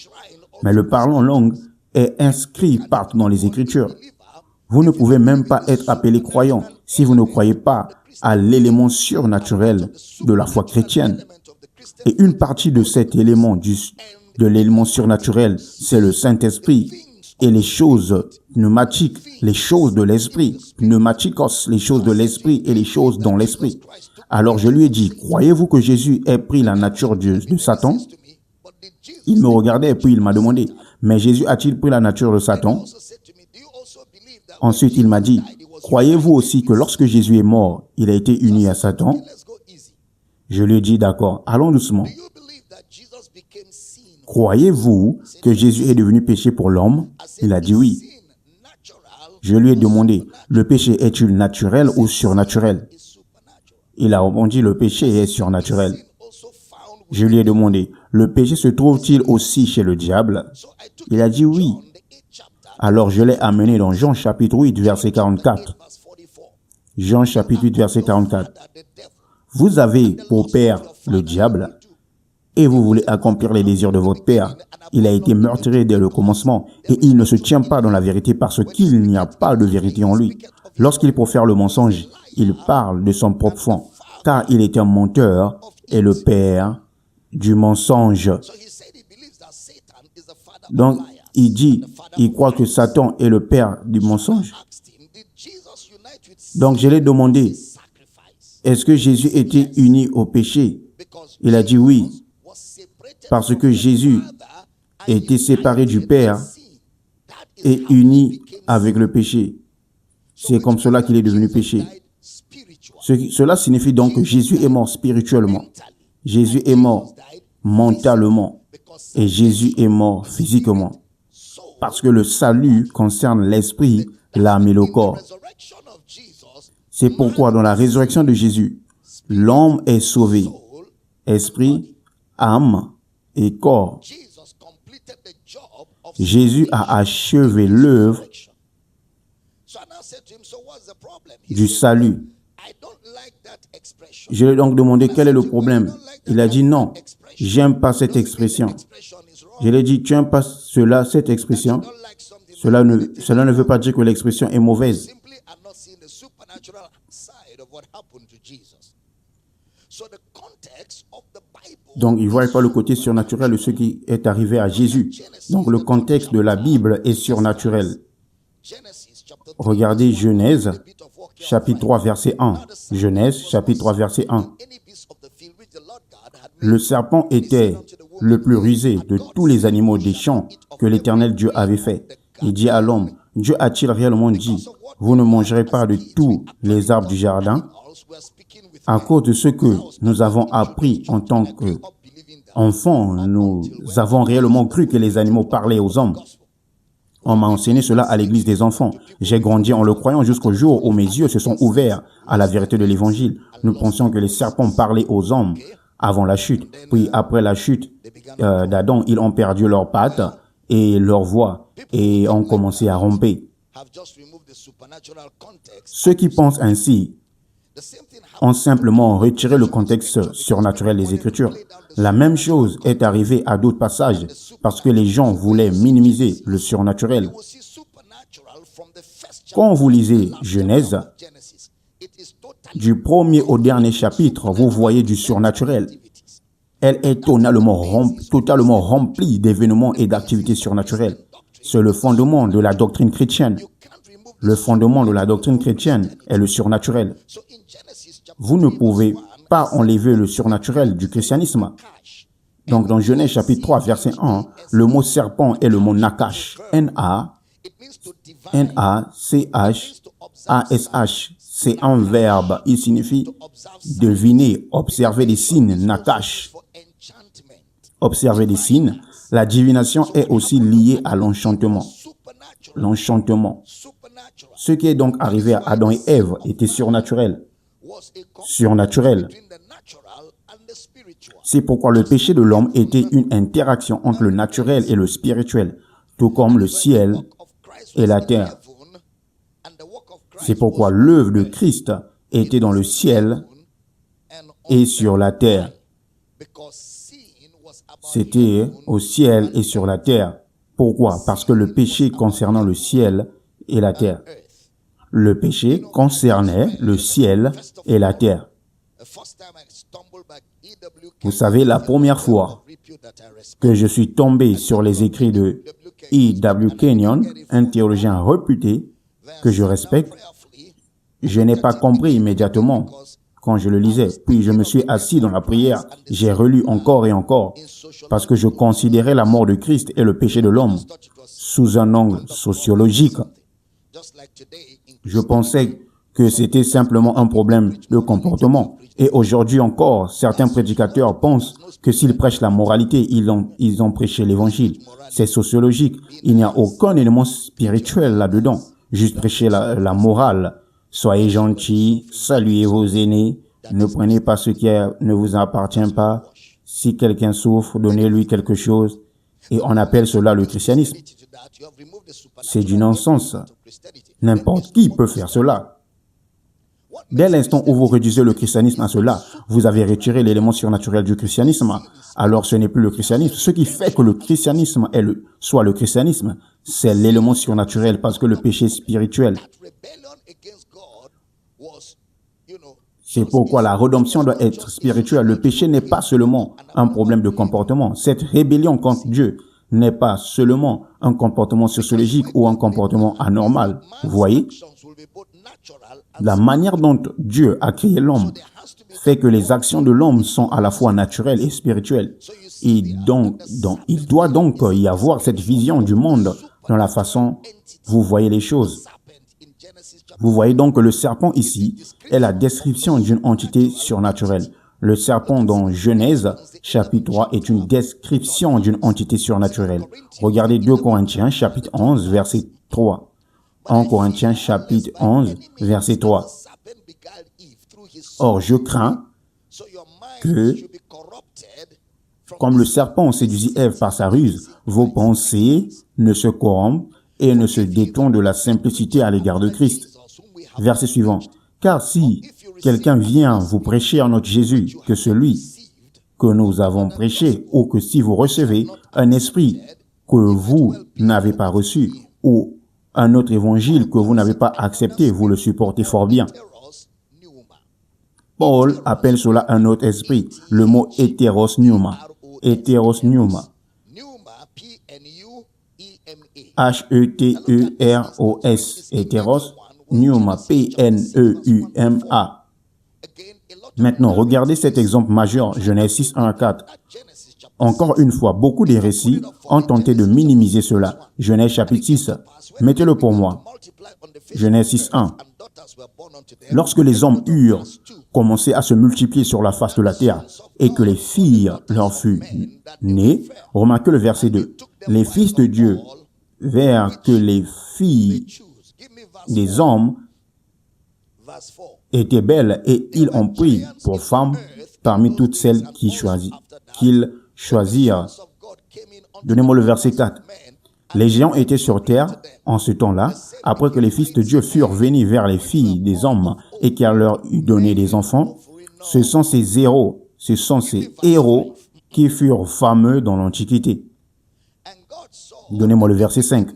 Mais le parler en langue est inscrit partout dans les Écritures. Vous ne pouvez même pas être appelé croyant si vous ne croyez pas à l'élément surnaturel de la foi chrétienne. Et une partie de cet élément, de l'élément surnaturel, c'est le Saint-Esprit et les choses pneumatiques, les choses de l'Esprit, pneumatikos, les choses de l'Esprit et les choses dans l'Esprit. Alors je lui ai dit, croyez-vous que Jésus ait pris la nature de Satan? Il me regardait et puis il m'a demandé, mais Jésus a-t-il pris la nature de Satan? Ensuite, il m'a dit, croyez-vous aussi que lorsque Jésus est mort, il a été uni à Satan? Je lui ai dit, d'accord, allons doucement. Croyez-vous que Jésus est devenu péché pour l'homme? Il a dit oui. Je lui ai demandé, le péché est-il naturel ou surnaturel? Il a répondu, le péché est surnaturel. Je lui ai demandé, le péché se trouve-t-il aussi chez le diable? Il a dit oui. Alors je l'ai amené dans Jean chapitre 8, verset 44. Jean chapitre 8, verset 44. Vous avez pour père le diable et vous voulez accomplir les désirs de votre père. Il a été meurtrier dès le commencement et il ne se tient pas dans la vérité parce qu'il n'y a pas de vérité en lui. Lorsqu'il profère le mensonge, il parle de son propre fond, car il est un menteur et le père du mensonge. Donc, il croit que Satan est le père du mensonge. Donc, je l'ai demandé, est-ce que Jésus était uni au péché? Il a dit oui, parce que Jésus était séparé du Père et uni avec le péché. C'est comme cela qu'il est devenu péché. Cela signifie donc que Jésus est mort spirituellement. Jésus est mort mentalement. Et Jésus est mort physiquement. Parce que le salut concerne l'esprit, l'âme et le corps. C'est pourquoi dans la résurrection de Jésus, l'homme est sauvé. Esprit, âme et corps. Jésus a achevé l'œuvre du salut. Je lui ai donc demandé quel est le problème. Il a dit non, j'aime pas cette expression. Je lui ai dit, tu n'aimes pas cette expression? Cela ne veut pas dire que l'expression est mauvaise. Donc, il ne voit pas le côté surnaturel de ce qui est arrivé à Jésus. Donc, le contexte de la Bible est surnaturel. Regardez Genèse, chapitre 3, verset 1. Genèse, chapitre 3, verset 1. Le serpent était le plus rusé de tous les animaux des champs que l'Éternel Dieu avait fait. Il dit à l'homme, Dieu a-t-il réellement dit, vous ne mangerez pas de tous les arbres du jardin? À cause de ce que nous avons appris en tant qu'enfants, nous avons réellement cru que les animaux parlaient aux hommes. On m'a enseigné cela à l'église des enfants. J'ai grandi en le croyant jusqu'au jour où mes yeux se sont ouverts à la vérité de l'évangile. Nous pensions que les serpents parlaient aux hommes avant la chute. Puis après la chute d'Adam, ils ont perdu leurs pattes et leur voix et ont commencé à romper. Ceux qui pensent ainsi ont simplement retiré le contexte surnaturel des Écritures. La même chose est arrivée à d'autres passages parce que les gens voulaient minimiser le surnaturel. Quand vous lisez Genèse, du premier au dernier chapitre, vous voyez du surnaturel. Elle est totalement remplie d'événements et d'activités surnaturelles. C'est le fondement de la doctrine chrétienne. Le fondement de la doctrine chrétienne est le surnaturel. Vous ne pouvez pas enlever le surnaturel du christianisme. Donc, dans Genèse chapitre 3, verset 1, le mot serpent est le mot nakash. N-A-C-H-A-S-H. C'est un verbe. Il signifie deviner, observer des signes, nakash. Observer des signes. La divination est aussi liée à l'enchantement. L'enchantement. Ce qui est donc arrivé à Adam et Ève était surnaturel. Surnaturel. C'est pourquoi le péché de l'homme était une interaction entre le naturel et le spirituel, tout comme le ciel et la terre. C'est pourquoi l'œuvre de Christ était dans le ciel et sur la terre. C'était au ciel et sur la terre. Pourquoi? Parce que le péché concernant le ciel et la terre. Le péché concernait le ciel et la terre. Vous savez, la première fois que je suis tombé sur les écrits de E.W. Kenyon, un théologien réputé que je respecte, je n'ai pas compris immédiatement quand je le lisais. Puis je me suis assis dans la prière. J'ai relu encore et encore parce que je considérais la mort de Christ et le péché de l'homme sous un angle sociologique. Je pensais que c'était simplement un problème de comportement. Et aujourd'hui encore, certains prédicateurs pensent que s'ils prêchent la moralité, ils ont prêché l'évangile. C'est sociologique. Il n'y a aucun élément spirituel là-dedans. Juste prêcher la morale. Soyez gentils, saluez vos aînés, ne prenez pas ce qui ne vous appartient pas. Si quelqu'un souffre, donnez-lui quelque chose. Et on appelle cela le christianisme. C'est du non-sens. N'importe qui peut faire cela. Dès l'instant où vous réduisez le christianisme à cela, vous avez retiré l'élément surnaturel du christianisme. Alors ce n'est plus le christianisme. Ce qui fait que le christianisme soit le christianisme, c'est l'élément surnaturel parce que le péché spirituel. C'est pourquoi la rédemption doit être spirituelle. Le péché n'est pas seulement un problème de comportement. Cette rébellion contre Dieu n'est pas seulement un comportement sociologique ou un comportement anormal. Vous voyez? La manière dont Dieu a créé l'homme fait que les actions de l'homme sont à la fois naturelles et spirituelles. Et donc, il doit donc y avoir cette vision du monde dans la façon vous voyez les choses. Vous voyez donc que le serpent ici est la description d'une entité surnaturelle. Le serpent dans Genèse, chapitre 3, est une description d'une entité surnaturelle. Regardez 2 Corinthiens, chapitre 11, verset 3. 1 Corinthiens, chapitre 11, verset 3. Or, je crains que Comme le serpent séduisit Ève par sa ruse, vos pensées ne se corrompent et ne se détournent de la simplicité à l'égard de Christ. Verset suivant. Car si quelqu'un vient vous prêcher un autre Jésus que celui que nous avons prêché, ou que si vous recevez un esprit que vous n'avez pas reçu, ou un autre évangile que vous n'avez pas accepté, vous le supportez fort bien. Paul appelle cela un autre esprit, le mot hétéros pneuma. Hétéros pneuma. H-E-T-E-R-O-S. Hétéros pneuma. P-N-E-U-M-A. Maintenant, regardez cet exemple majeur, Genèse 6, 1 à 4. Encore une fois, beaucoup des récits ont tenté de minimiser cela. Genèse chapitre 6. Mettez-le pour moi. Genèse 6, 1. Lorsque les hommes eurent commencé à se multiplier sur la face de la terre et que les filles leur furent nées, remarquez le verset 2. Les fils de Dieu virent que les filles des hommes étaient belles et ils ont pris pour femmes parmi toutes celles qu'ils choisirent. Donnez-moi le verset 4. Les géants étaient sur terre en ce temps-là, après que les fils de Dieu furent venus vers les filles des hommes et qu'elle leur eut donné des enfants. Ce sont ces héros qui furent fameux dans l'Antiquité. Donnez-moi le verset 5.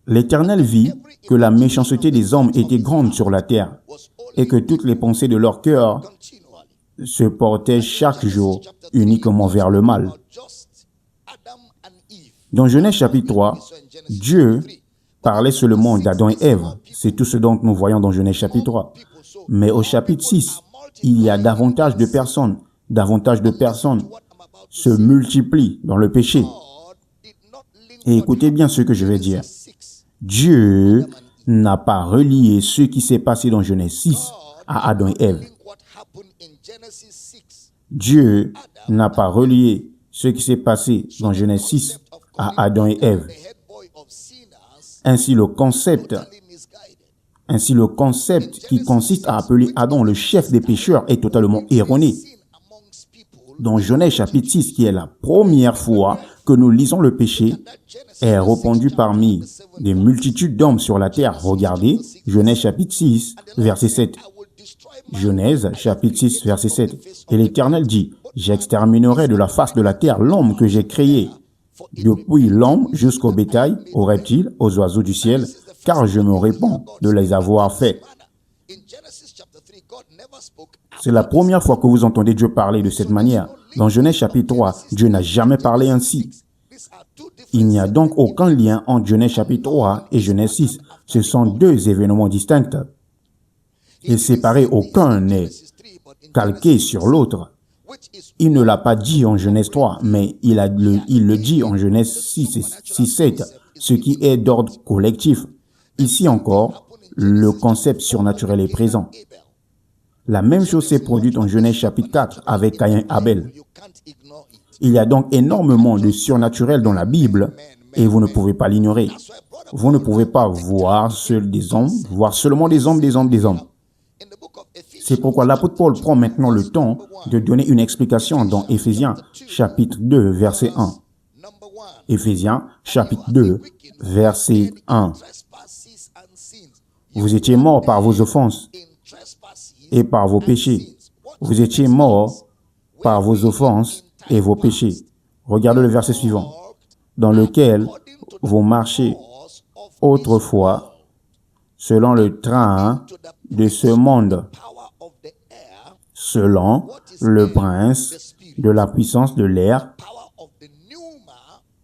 L'Éternel vit que la méchanceté des hommes était grande sur la terre et que toutes les pensées de leur cœur se portaient chaque jour uniquement vers le mal. Dans Genèse chapitre 3, Dieu parlait seulement d'Adam et Ève. C'est tout ce dont nous voyons dans Genèse chapitre 3. Mais au chapitre 6, il y a davantage de personnes se multiplient dans le péché. Et écoutez bien ce que je vais dire. Dieu n'a pas relié ce qui s'est passé dans Genèse 6 à Adam et Ève. Dieu n'a pas relié ce qui s'est passé dans Genèse 6 à Adam et Ève. Ainsi le concept qui consiste à appeler Adam le chef des pécheurs est totalement erroné. Dans Genèse chapitre 6, qui est la première fois que nous lisons le péché, est répandu parmi des multitudes d'hommes sur la terre. Regardez, Genèse chapitre 6, verset 7. Genèse chapitre 6, verset 7. Et l'Éternel dit, « J'exterminerai de la face de la terre l'homme que j'ai créé, depuis l'homme jusqu'au bétail, aux reptiles, aux oiseaux du ciel, car je me répands de les avoir faits. » C'est la première fois que vous entendez Dieu parler de cette manière. Dans Genèse chapitre 3, Dieu n'a jamais parlé ainsi. Il n'y a donc aucun lien entre Genèse chapitre 3 et Genèse 6. Ce sont deux événements distincts. Et séparés, aucun n'est calqué sur l'autre. Il ne l'a pas dit en Genèse 3, mais il le dit en Genèse 6, 7, ce qui est d'ordre collectif. Ici encore, le concept surnaturel est présent. La même chose s'est produite en Genèse chapitre 4 avec Caïn et Abel. Il y a donc énormément de surnaturel dans la Bible et vous ne pouvez pas l'ignorer. Vous ne pouvez pas voir seulement des hommes. C'est pourquoi l'apôtre Paul prend maintenant le temps de donner une explication dans Éphésiens chapitre 2, verset 1. Éphésiens chapitre 2, verset 1. Vous étiez morts par vos offenses et par vos péchés. Vous étiez morts par vos offenses et vos péchés. Regardez le verset suivant. Dans lequel vous marchez autrefois selon le train de ce monde, selon le prince de la puissance de l'air.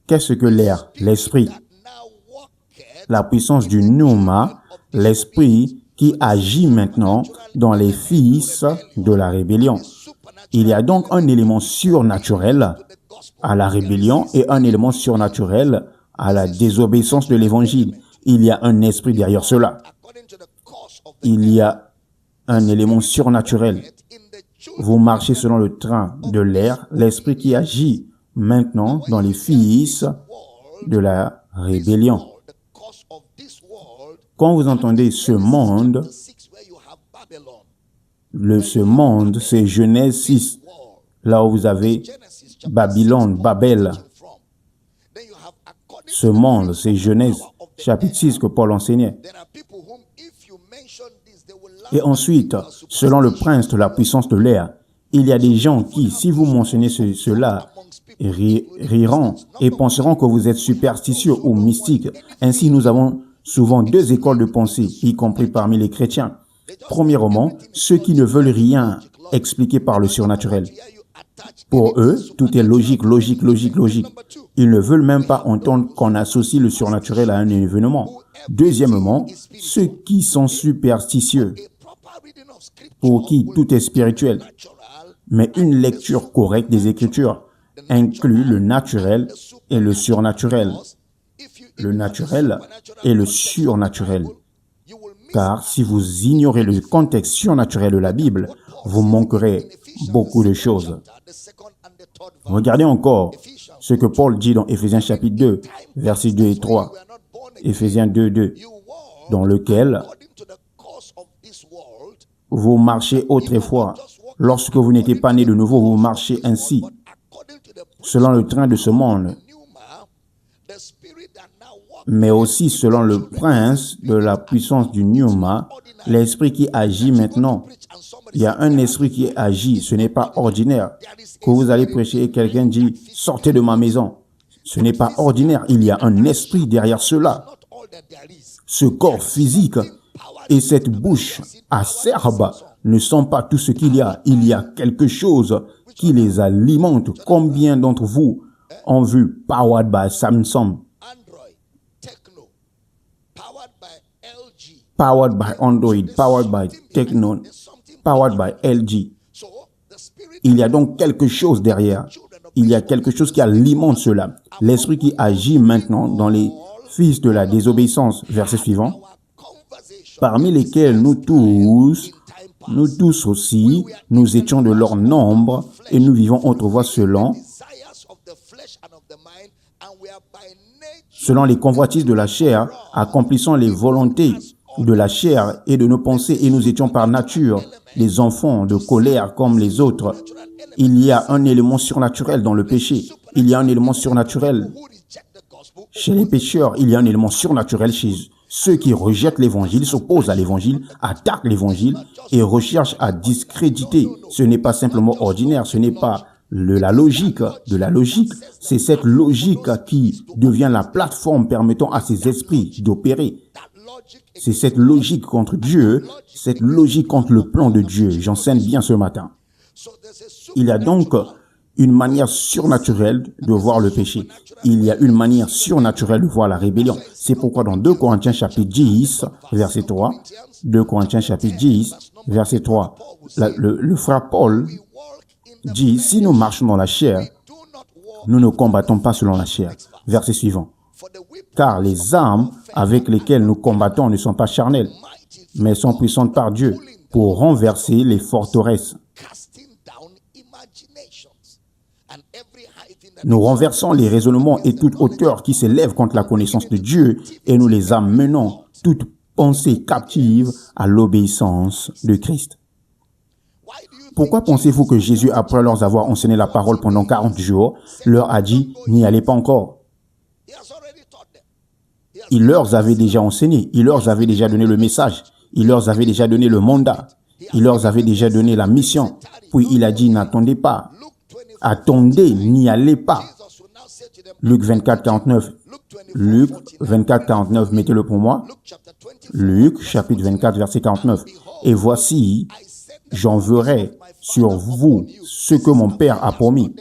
Qu'est-ce que l'air? L'esprit. La puissance du pneuma, l'esprit qui agit maintenant dans les fils de la rébellion. Il y a donc un élément surnaturel à la rébellion et un élément surnaturel à la désobéissance de l'évangile. Il y a un esprit derrière cela. Il y a un élément surnaturel. Vous marchez selon le train de l'air, l'esprit qui agit maintenant dans les fils de la rébellion. Quand vous entendez ce monde, c'est Genèse 6, là où vous avez Babylone, Babel, ce monde, c'est Genèse, chapitre 6 que Paul enseignait. Et ensuite, selon le prince de la puissance de l'air, il y a des gens qui, si vous mentionnez cela, riront et penseront que vous êtes superstitieux ou mystique. Ainsi, nous avons souvent deux écoles de pensée, y compris parmi les chrétiens. Premièrement, ceux qui ne veulent rien expliquer par le surnaturel. Pour eux, tout est logique. Ils ne veulent même pas entendre qu'on associe le surnaturel à un événement. Deuxièmement, ceux qui sont superstitieux, pour qui tout est spirituel. Mais une lecture correcte des Écritures inclut le naturel et le surnaturel. Le naturel et le surnaturel. Car si vous ignorez le contexte surnaturel de la Bible, vous manquerez beaucoup de choses. Regardez encore ce que Paul dit dans Éphésiens chapitre 2, versets 2 et 3. Éphésiens 2, 2, dans lequel vous marchez autrefois. Lorsque vous n'étiez pas né de nouveau, vous marchez ainsi, selon le train de ce monde, mais aussi selon le prince de la puissance du pneuma, l'esprit qui agit maintenant. Il y a un esprit qui agit, ce n'est pas ordinaire. Que vous allez prêcher et quelqu'un dit « Sortez de ma maison ». Ce n'est pas ordinaire, il y a un esprit derrière cela. Ce corps physique et cette bouche acerbe ne sont pas tout ce qu'il y a. Il y a quelque chose qui les alimente. Combien d'entre vous ont vu Powered by Samsung? Powered by Android, Powered by Techno, Powered by LG. Il y a donc quelque chose derrière. Il y a quelque chose qui alimente cela. L'esprit qui agit maintenant dans les fils de la désobéissance. Verset suivant. Parmi lesquels nous tous aussi, nous étions de leur nombre et nous vivons autrefois selon les convoitises de la chair, accomplissant les volontés de la chair et de nos pensées, et nous étions par nature des enfants de colère comme les autres. Il y a un élément surnaturel dans le péché. Il y a un élément surnaturel chez les pécheurs. Il y a un élément surnaturel chez ceux qui rejettent l'évangile, s'opposent à l'évangile, attaquent l'évangile et recherchent à discréditer. Ce n'est pas simplement ordinaire, ce n'est pas de la logique. C'est cette logique qui devient la plateforme permettant à ces esprits d'opérer. C'est cette logique contre Dieu, cette logique contre le plan de Dieu. J'enseigne bien ce matin. Il y a donc une manière surnaturelle de voir le péché. Il y a une manière surnaturelle de voir la rébellion. C'est pourquoi dans 2 Corinthiens chapitre 10, verset 3, 2 Corinthiens chapitre 10, verset 3, le frère Paul dit, si nous marchons dans la chair, nous ne combattons pas selon la chair. Verset suivant. Car les armes avec lesquelles nous combattons ne sont pas charnelles, mais sont puissantes par Dieu pour renverser les forteresses. Nous renversons les raisonnements et toute hauteur qui s'élève contre la connaissance de Dieu et nous les amenons toute pensée captive à l'obéissance de Christ. Pourquoi pensez-vous que Jésus, après leur avoir enseigné la parole pendant 40 jours, leur a dit « N'y allez pas encore » ? Il leur avait déjà enseigné, il leur avait déjà donné le message, il leur avait déjà donné le mandat, il leur avait déjà donné la mission. Puis il a dit « N'attendez pas, attendez, n'y allez pas ». Luc 24, 49. Luc 24, 49, mettez-le pour moi. Luc, chapitre 24, verset 49. Et voici, j'enverrai sur vous ce que mon Père a promis.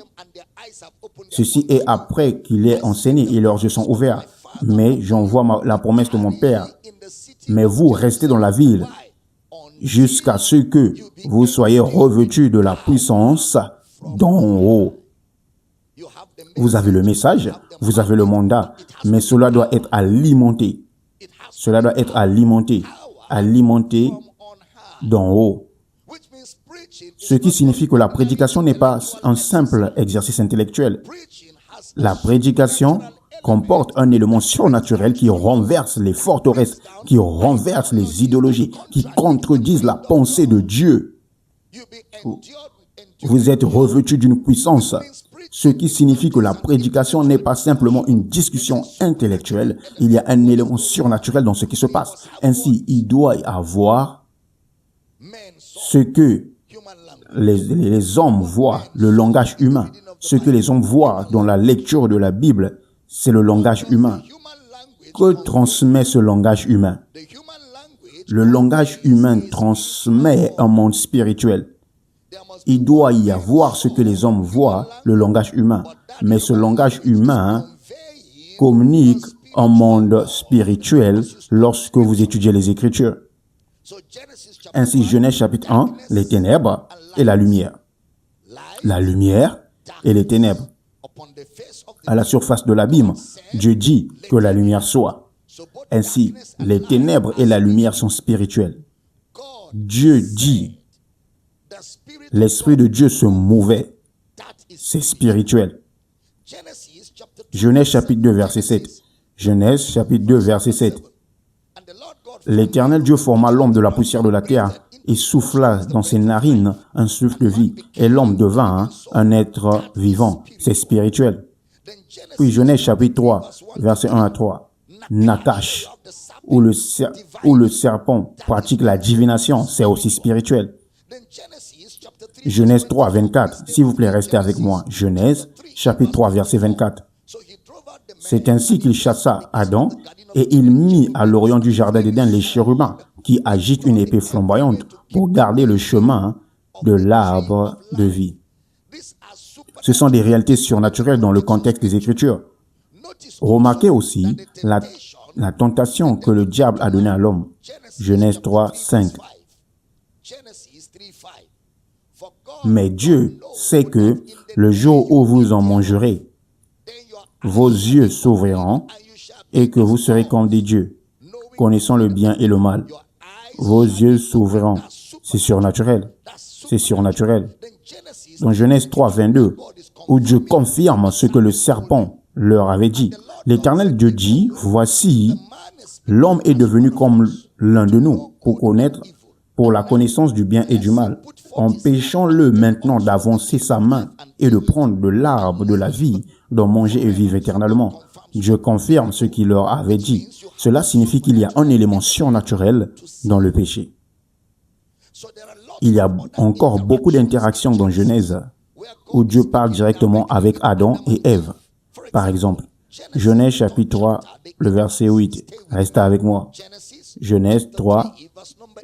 Ceci est après qu'il ait enseigné et leurs yeux sont ouverts. Mais j'envoie la promesse de mon Père. Mais vous restez dans la ville jusqu'à ce que vous soyez revêtus de la puissance d'en haut. Vous avez le message, vous avez le mandat, mais cela doit être alimenté. Cela doit être alimenté d'en haut. Ce qui signifie que la prédication n'est pas un simple exercice intellectuel. La prédication comporte un élément surnaturel qui renverse les forteresses, qui renverse les idéologies, qui contredisent la pensée de Dieu. Vous êtes revêtus d'une puissance, ce qui signifie que la prédication n'est pas simplement une discussion intellectuelle. Il y a un élément surnaturel dans ce qui se passe. Ainsi, il doit y avoir ce que les hommes voient, le langage humain. Ce que les hommes voient dans la lecture de la Bible, c'est le langage humain. Que transmet ce langage humain? Le langage humain transmet un monde spirituel. Il doit y avoir ce que les hommes voient, le langage humain. Mais ce langage humain communique un monde spirituel lorsque vous étudiez les Écritures. Ainsi, Genèse chapitre 1, les ténèbres et la lumière. La lumière et les ténèbres. À la surface de l'abîme, Dieu dit que la lumière soit. Ainsi, les ténèbres et la lumière sont spirituelles. Dieu dit, l'Esprit de Dieu se mouvait. C'est spirituel. Genèse chapitre 2, verset 7. Genèse chapitre 2, verset 7. L'Éternel Dieu forma l'homme de la poussière de la terre et souffla dans ses narines un souffle de vie. Et l'homme devint un être vivant. C'est spirituel. Puis Genèse chapitre 3, verset 1 à 3. Nakash, où le serpent pratique la divination, c'est aussi spirituel. Genèse 3, 24. S'il vous plaît, restez avec moi. Genèse chapitre 3, verset 24. C'est ainsi qu'il chassa Adam et il mit à l'orient du jardin d'Éden les chérubins qui agitent une épée flamboyante pour garder le chemin de l'arbre de vie. Ce sont des réalités surnaturelles dans le contexte des Écritures. Remarquez aussi la tentation que le diable a donnée à l'homme. Genèse 3, 5. Mais Dieu sait que le jour où vous en mangerez, vos yeux s'ouvriront et que vous serez comme des dieux, connaissant le bien et le mal. Vos yeux s'ouvriront. C'est surnaturel. C'est surnaturel. Dans Genèse 3, 22, où Dieu confirme ce que le serpent leur avait dit. L'Éternel Dieu dit, voici, l'homme est devenu comme l'un de nous pour la connaissance du bien et du mal. Empêchons-le maintenant d'avancer sa main et de prendre de l'arbre de la vie, d'en manger et vivre éternellement. Dieu confirme ce qu'il leur avait dit. Cela signifie qu'il y a un élément surnaturel dans le péché. Il y a encore beaucoup d'interactions dans Genèse où Dieu parle directement avec Adam et Ève. Par exemple, Genèse chapitre 3, le verset 8. Restez avec moi. Genèse 3,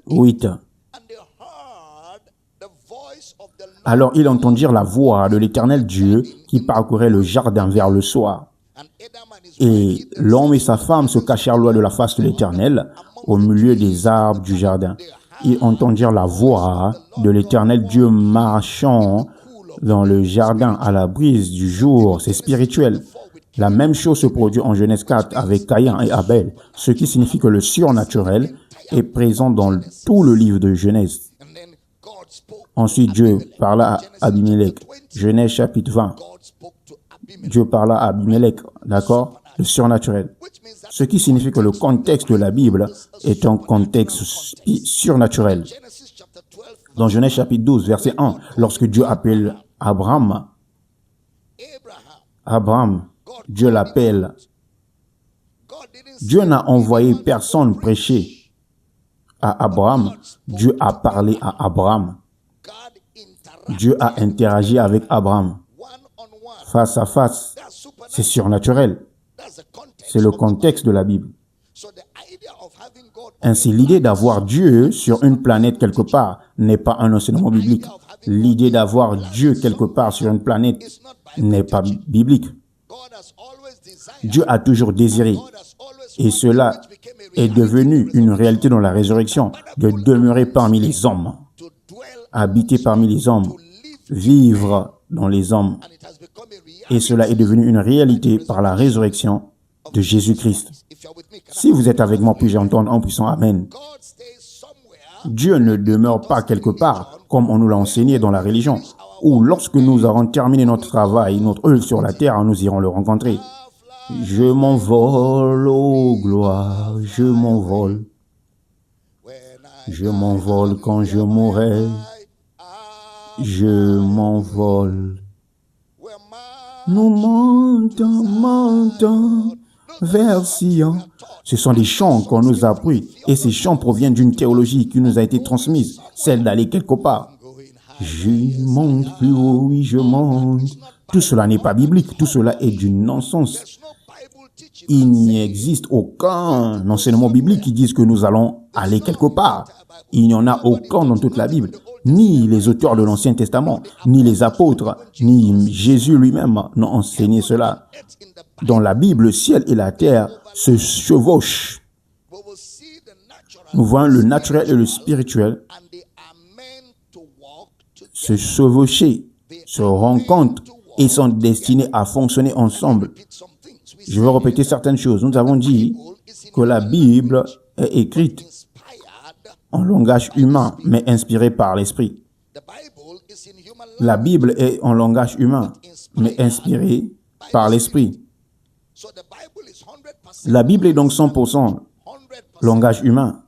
8. Alors ils entendirent la voix de l'Éternel Dieu qui parcourait le jardin vers le soir. Et l'homme et sa femme se cachèrent loin de la face de l'Éternel, au milieu des arbres du jardin. Ils entendirent la voix de l'Éternel Dieu marchant dans le jardin à la brise du jour. C'est spirituel. La même chose se produit en Genèse 4 avec Caïn et Abel, ce qui signifie que le surnaturel est présent dans tout le livre de Genèse. Ensuite, Dieu parla à Abimelech. Genèse chapitre 20. Dieu parla à Abimelech, d'accord? Le surnaturel. Ce qui signifie que le contexte de la Bible est un contexte surnaturel. Dans Genèse chapitre 12, verset 1, lorsque Dieu appelle Abraham, Dieu l'appelle. Dieu n'a envoyé personne prêcher à Abraham. Dieu a parlé à Abraham. Dieu a interagi avec Abraham. Face à face, c'est surnaturel. C'est le contexte de la Bible. Ainsi, l'idée d'avoir Dieu sur une planète quelque part n'est pas un enseignement biblique. L'idée d'avoir Dieu quelque part sur une planète n'est pas biblique. Dieu a toujours désiré, et cela est devenu une réalité dans la résurrection, de demeurer parmi les hommes, habiter parmi les hommes, vivre dans les hommes. Et cela est devenu une réalité par la résurrection de Jésus-Christ. Si vous êtes avec moi, puis-je entendre un puissant Amen. Dieu ne demeure pas quelque part, comme on nous l'a enseigné dans la religion, où lorsque nous aurons terminé notre travail, notre œuvre sur la terre, nous irons le rencontrer. Je m'envole, ô gloire, je m'envole. Je m'envole quand je mourrai. je m'envole. Nous montons vers Sion. Ce sont des chants qu'on nous a appris et ces chants proviennent d'une théologie qui nous a été transmise, celle d'aller quelque part. Je monte plus haut, oui, je monte. Tout cela n'est pas biblique, tout cela est du non-sens. Il n'y existe aucun enseignement biblique qui dise que nous allons aller quelque part. Il n'y en a aucun dans toute la Bible. Ni les auteurs de l'Ancien Testament, ni les apôtres, ni Jésus lui-même n'ont enseigné cela. Dans la Bible, le ciel et la terre se chevauchent. Nous voyons le naturel et le spirituel se chevaucher, se rencontrent et sont destinés à fonctionner ensemble. Je vais répéter certaines choses. Nous avons dit que la Bible est écrite en langage humain, mais inspirée par l'Esprit. La Bible est en langage humain, mais inspirée par l'Esprit. La Bible est donc 100% langage humain,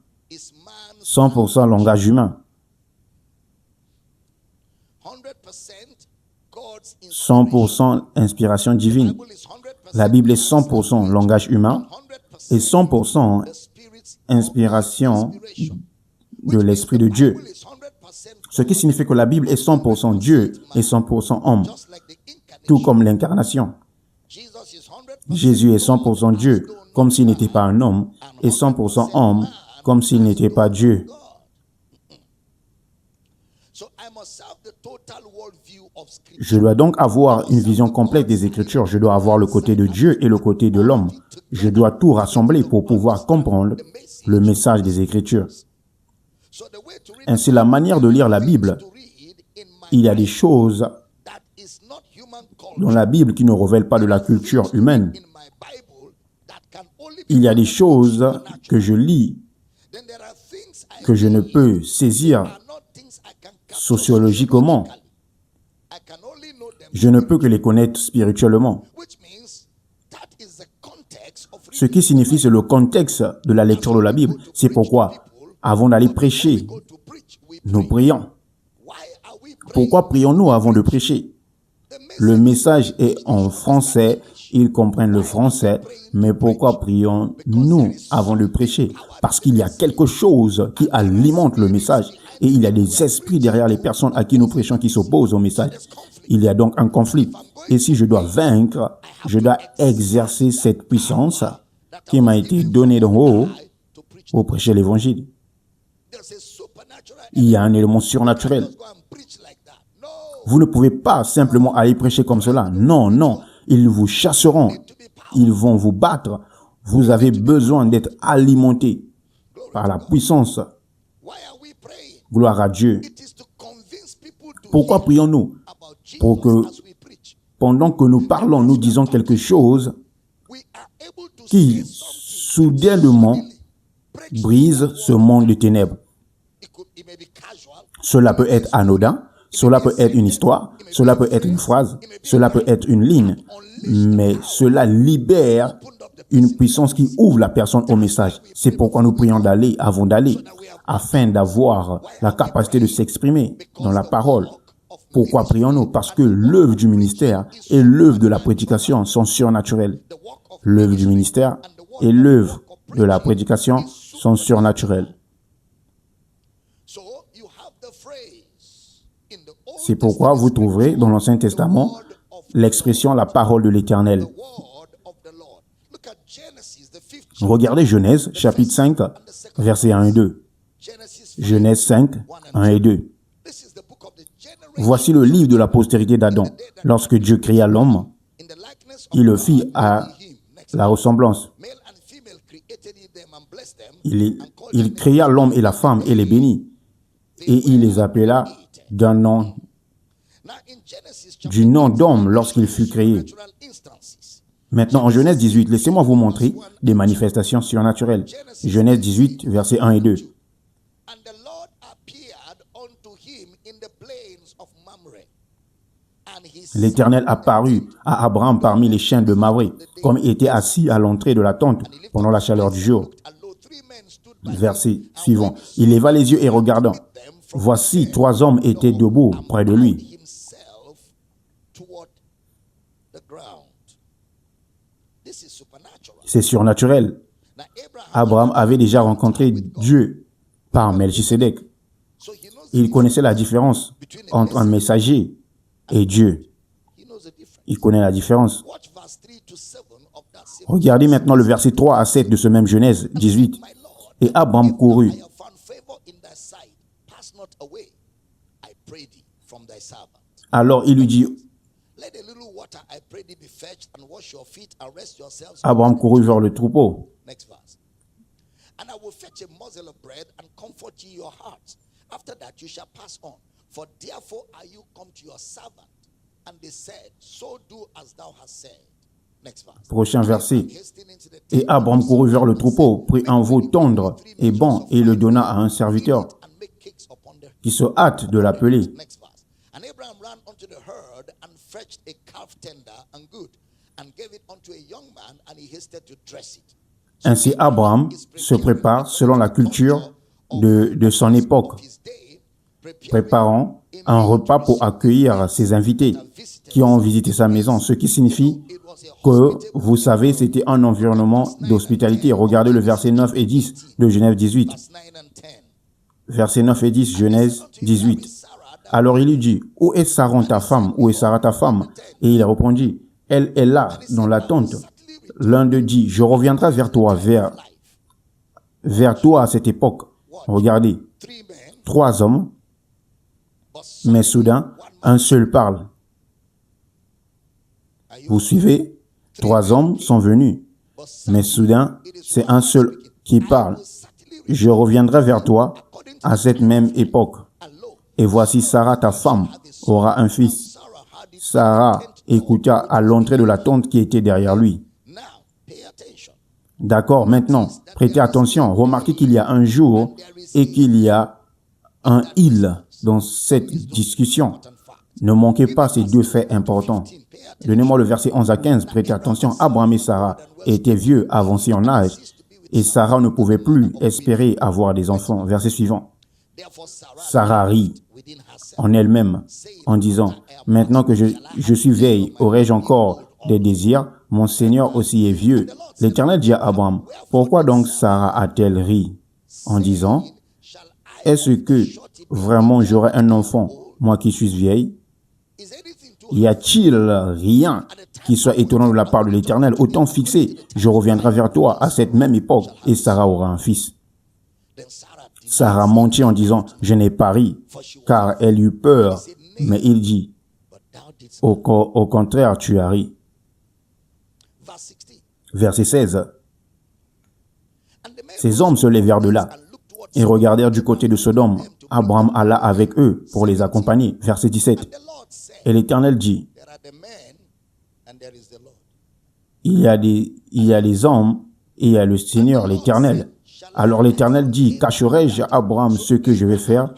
100% langage humain, 100% inspiration divine. La Bible est 100% langage humain et 100% inspiration de l'Esprit de Dieu. Ce qui signifie que la Bible est 100% Dieu et 100% homme, tout comme l'incarnation. Jésus est 100% Dieu, comme s'il n'était pas un homme, et 100% homme, comme s'il n'était pas Dieu. Je dois donc avoir une vision complète des Écritures. Je dois avoir le côté de Dieu et le côté de l'homme. Je dois tout rassembler pour pouvoir comprendre le message des Écritures. Ainsi, la manière de lire la Bible, il y a des choses dans la Bible qui ne révèlent pas de la culture humaine. Il y a des choses que je lis, que je ne peux saisir sociologiquement. Je ne peux que les connaître spirituellement. Ce qui signifie, c'est le contexte de la lecture de la Bible. C'est pourquoi, avant d'aller prêcher, nous prions. Pourquoi prions-nous avant de prêcher? Le message est en français, ils comprennent le français, mais pourquoi prions-nous avant de prêcher? Parce qu'il y a quelque chose qui alimente le message et il y a des esprits derrière les personnes à qui nous prêchons qui s'opposent au message. Il y a donc un conflit. Et si je dois vaincre, je dois exercer cette puissance qui m'a été donnée d'en haut pour prêcher l'évangile. Il y a un élément surnaturel. Vous ne pouvez pas simplement aller prêcher comme cela. Non, non. Ils vous chasseront. Ils vont vous battre. Vous avez besoin d'être alimenté par la puissance. Gloire à Dieu. Pourquoi prions-nous? Pour que pendant que nous parlons, nous disons quelque chose qui soudainement brise ce monde de ténèbres. Cela peut être anodin, cela peut être une histoire, cela peut être une phrase, cela peut être une ligne, mais cela libère une puissance qui ouvre la personne au message. C'est pourquoi nous prions d'aller avant d'aller, afin d'avoir la capacité de s'exprimer dans la parole. Pourquoi prions-nous? Parce que l'œuvre du ministère et l'œuvre de la prédication sont surnaturelles. L'œuvre du ministère et l'œuvre de la prédication sont surnaturelles. C'est pourquoi vous trouverez dans l'Ancien Testament l'expression « la parole de l'Éternel ». Regardez Genèse, chapitre 5, versets 1 et 2. Genèse 5, 1 et 2. Voici le livre de la postérité d'Adam. Lorsque Dieu créa l'homme, il le fit à la ressemblance. Il créa l'homme et la femme et les bénit. Et il les appela du nom d'homme lorsqu'il fut créé. Maintenant, en Genèse 18, laissez-moi vous montrer des manifestations surnaturelles. Genèse 18, versets 1 et 2. L'Éternel apparut à Abraham parmi les chênes de Mamré, comme il était assis à l'entrée de la tente pendant la chaleur du jour. Verset suivant. Il leva les yeux et regardant. Voici, 3 hommes étaient debout près de lui. C'est surnaturel. Abraham avait déjà rencontré Dieu par Melchisédek. Il connaissait la différence entre un messager et Dieu. Il connaît la différence. Regardez maintenant le verset 3 à 7 de ce même Genèse 18. Et Abraham courut. Alors il lui dit, Abraham courut vers le troupeau. And I will fetch a morsel of bread and comfort ye your hearts. After that you shall pass on. For therefore are you come to your servant. And they said, so do as thou hast said. Next verse. Prochain verset. Et Abraham courut vers le troupeau, prit un veau tendre et bon, et le donna à un serviteur qui se hâte de l'appeler. And Abraham ran unto the herd and fetched a calf tender and good, and gave it unto a young man, and he hasted to dress it. Ainsi, Abraham se prépare selon la culture de son époque, préparant un repas pour accueillir ses invités qui ont visité sa maison, ce qui signifie que, vous savez, c'était un environnement d'hospitalité. Regardez le verset 9 et 10 de Genèse 18. Verset 9 et 10, Genèse 18. Alors il lui dit, où est Saron ta femme? Où est Sarah ta femme? Et il répondit, elle est là, dans la tente. L'un d'eux dit, je reviendrai vers toi, vers toi à cette époque. Regardez, 3 hommes, mais soudain, un seul parle. Vous suivez? 3 hommes sont venus, mais soudain, c'est un seul qui parle. Je reviendrai vers toi à cette même époque. Et voici Sarah, ta femme, aura un fils. Sarah écouta à l'entrée de la tente qui était derrière lui. D'accord, maintenant, prêtez attention. Remarquez qu'il y a un jour et qu'il y a un « il » dans cette discussion. Ne manquez pas ces 2 faits importants. Donnez-moi le verset 11 à 15. Prêtez attention. Abraham et Sarah étaient vieux, avancés en âge, et Sarah ne pouvait plus espérer avoir des enfants. Verset suivant. Sarah rit en elle-même en disant, « Maintenant que je suis vieille, aurais-je encore des désirs? Mon Seigneur aussi est vieux. » L'Éternel dit à Abraham, « Pourquoi donc Sarah a-t-elle ri en disant, « Est-ce que vraiment j'aurai un enfant, moi qui suis vieille? » Y a-t-il rien qui soit étonnant de la part de l'Éternel? Autant fixé, je reviendrai vers toi à cette même époque et Sarah aura un fils. Sarah mentit en disant, « Je n'ai pas ri, car elle eut peur. » Mais il dit, « Au contraire, tu as ri. » Verset 16. Ces hommes se levèrent de là et regardèrent du côté de Sodome. Abraham alla avec eux pour les accompagner. Verset 17. Et l'Éternel dit, il y a des hommes et il y a le Seigneur, l'Éternel. Alors l'Éternel dit, cacherai-je à Abraham ce que je vais faire?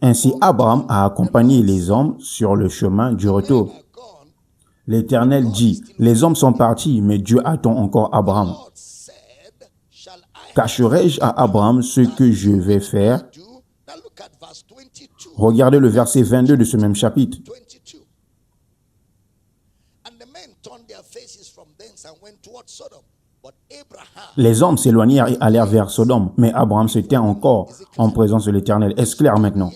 Ainsi Abraham a accompagné les hommes sur le chemin du retour. L'Éternel dit, les hommes sont partis, mais Dieu attend encore Abraham. Cacherai-je à Abraham ce que je vais faire? Regardez le verset 22 de ce même chapitre. Les hommes s'éloignèrent et allèrent vers Sodome, mais Abraham se tint encore en présence de l'Éternel. Est-ce clair maintenant?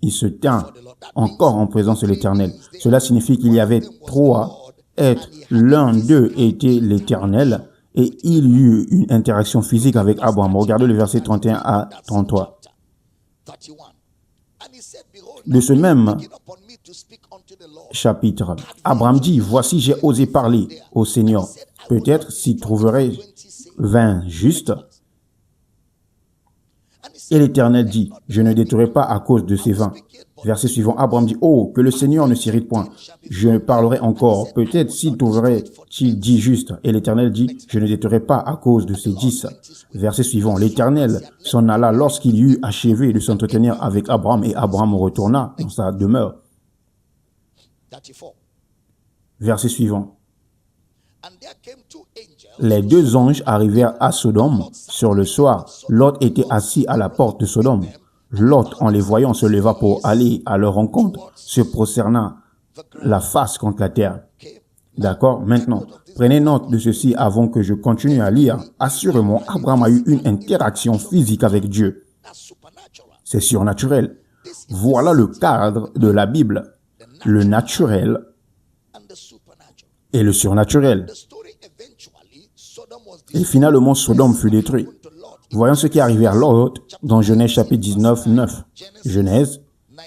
Il se tint encore en présence de l'Éternel. Cela signifie qu'il y avait 3 êtres. L'un d'eux était l'Éternel et il y eut une interaction physique avec Abraham. Regardez le verset 31 à 33. De ce même chapitre, Abraham dit, « Voici, j'ai osé parler au Seigneur. Peut-être s'y trouverait 20 justes. » Et l'Éternel dit, « Je ne détruirai pas à cause de ces 20. » Verset suivant, Abraham dit, « Oh, que le Seigneur ne s'irrite point. Je parlerai encore. Peut-être s'y trouverait-il 10 justes. » Et l'Éternel dit, « Je ne détruirai pas à cause de ces 10. » Verset suivant, l'Éternel s'en alla lorsqu'il eut achevé de s'entretenir avec Abraham, et Abraham retourna dans sa demeure. Verset suivant. Les deux anges arrivèrent à Sodome sur le soir. Lot était assis à la porte de Sodome. Lot, en les voyant, se leva pour aller à leur rencontre, se prosterna la face contre la terre. D'accord? Maintenant, prenez note de ceci avant que je continue à lire. Assurément, Abraham a eu une interaction physique avec Dieu. C'est surnaturel. Voilà le cadre de la Bible. Le naturel et le surnaturel. Et finalement, Sodome fut détruit. Voyons ce qui arrivait à Lot dans Genèse chapitre 19, 9. Genèse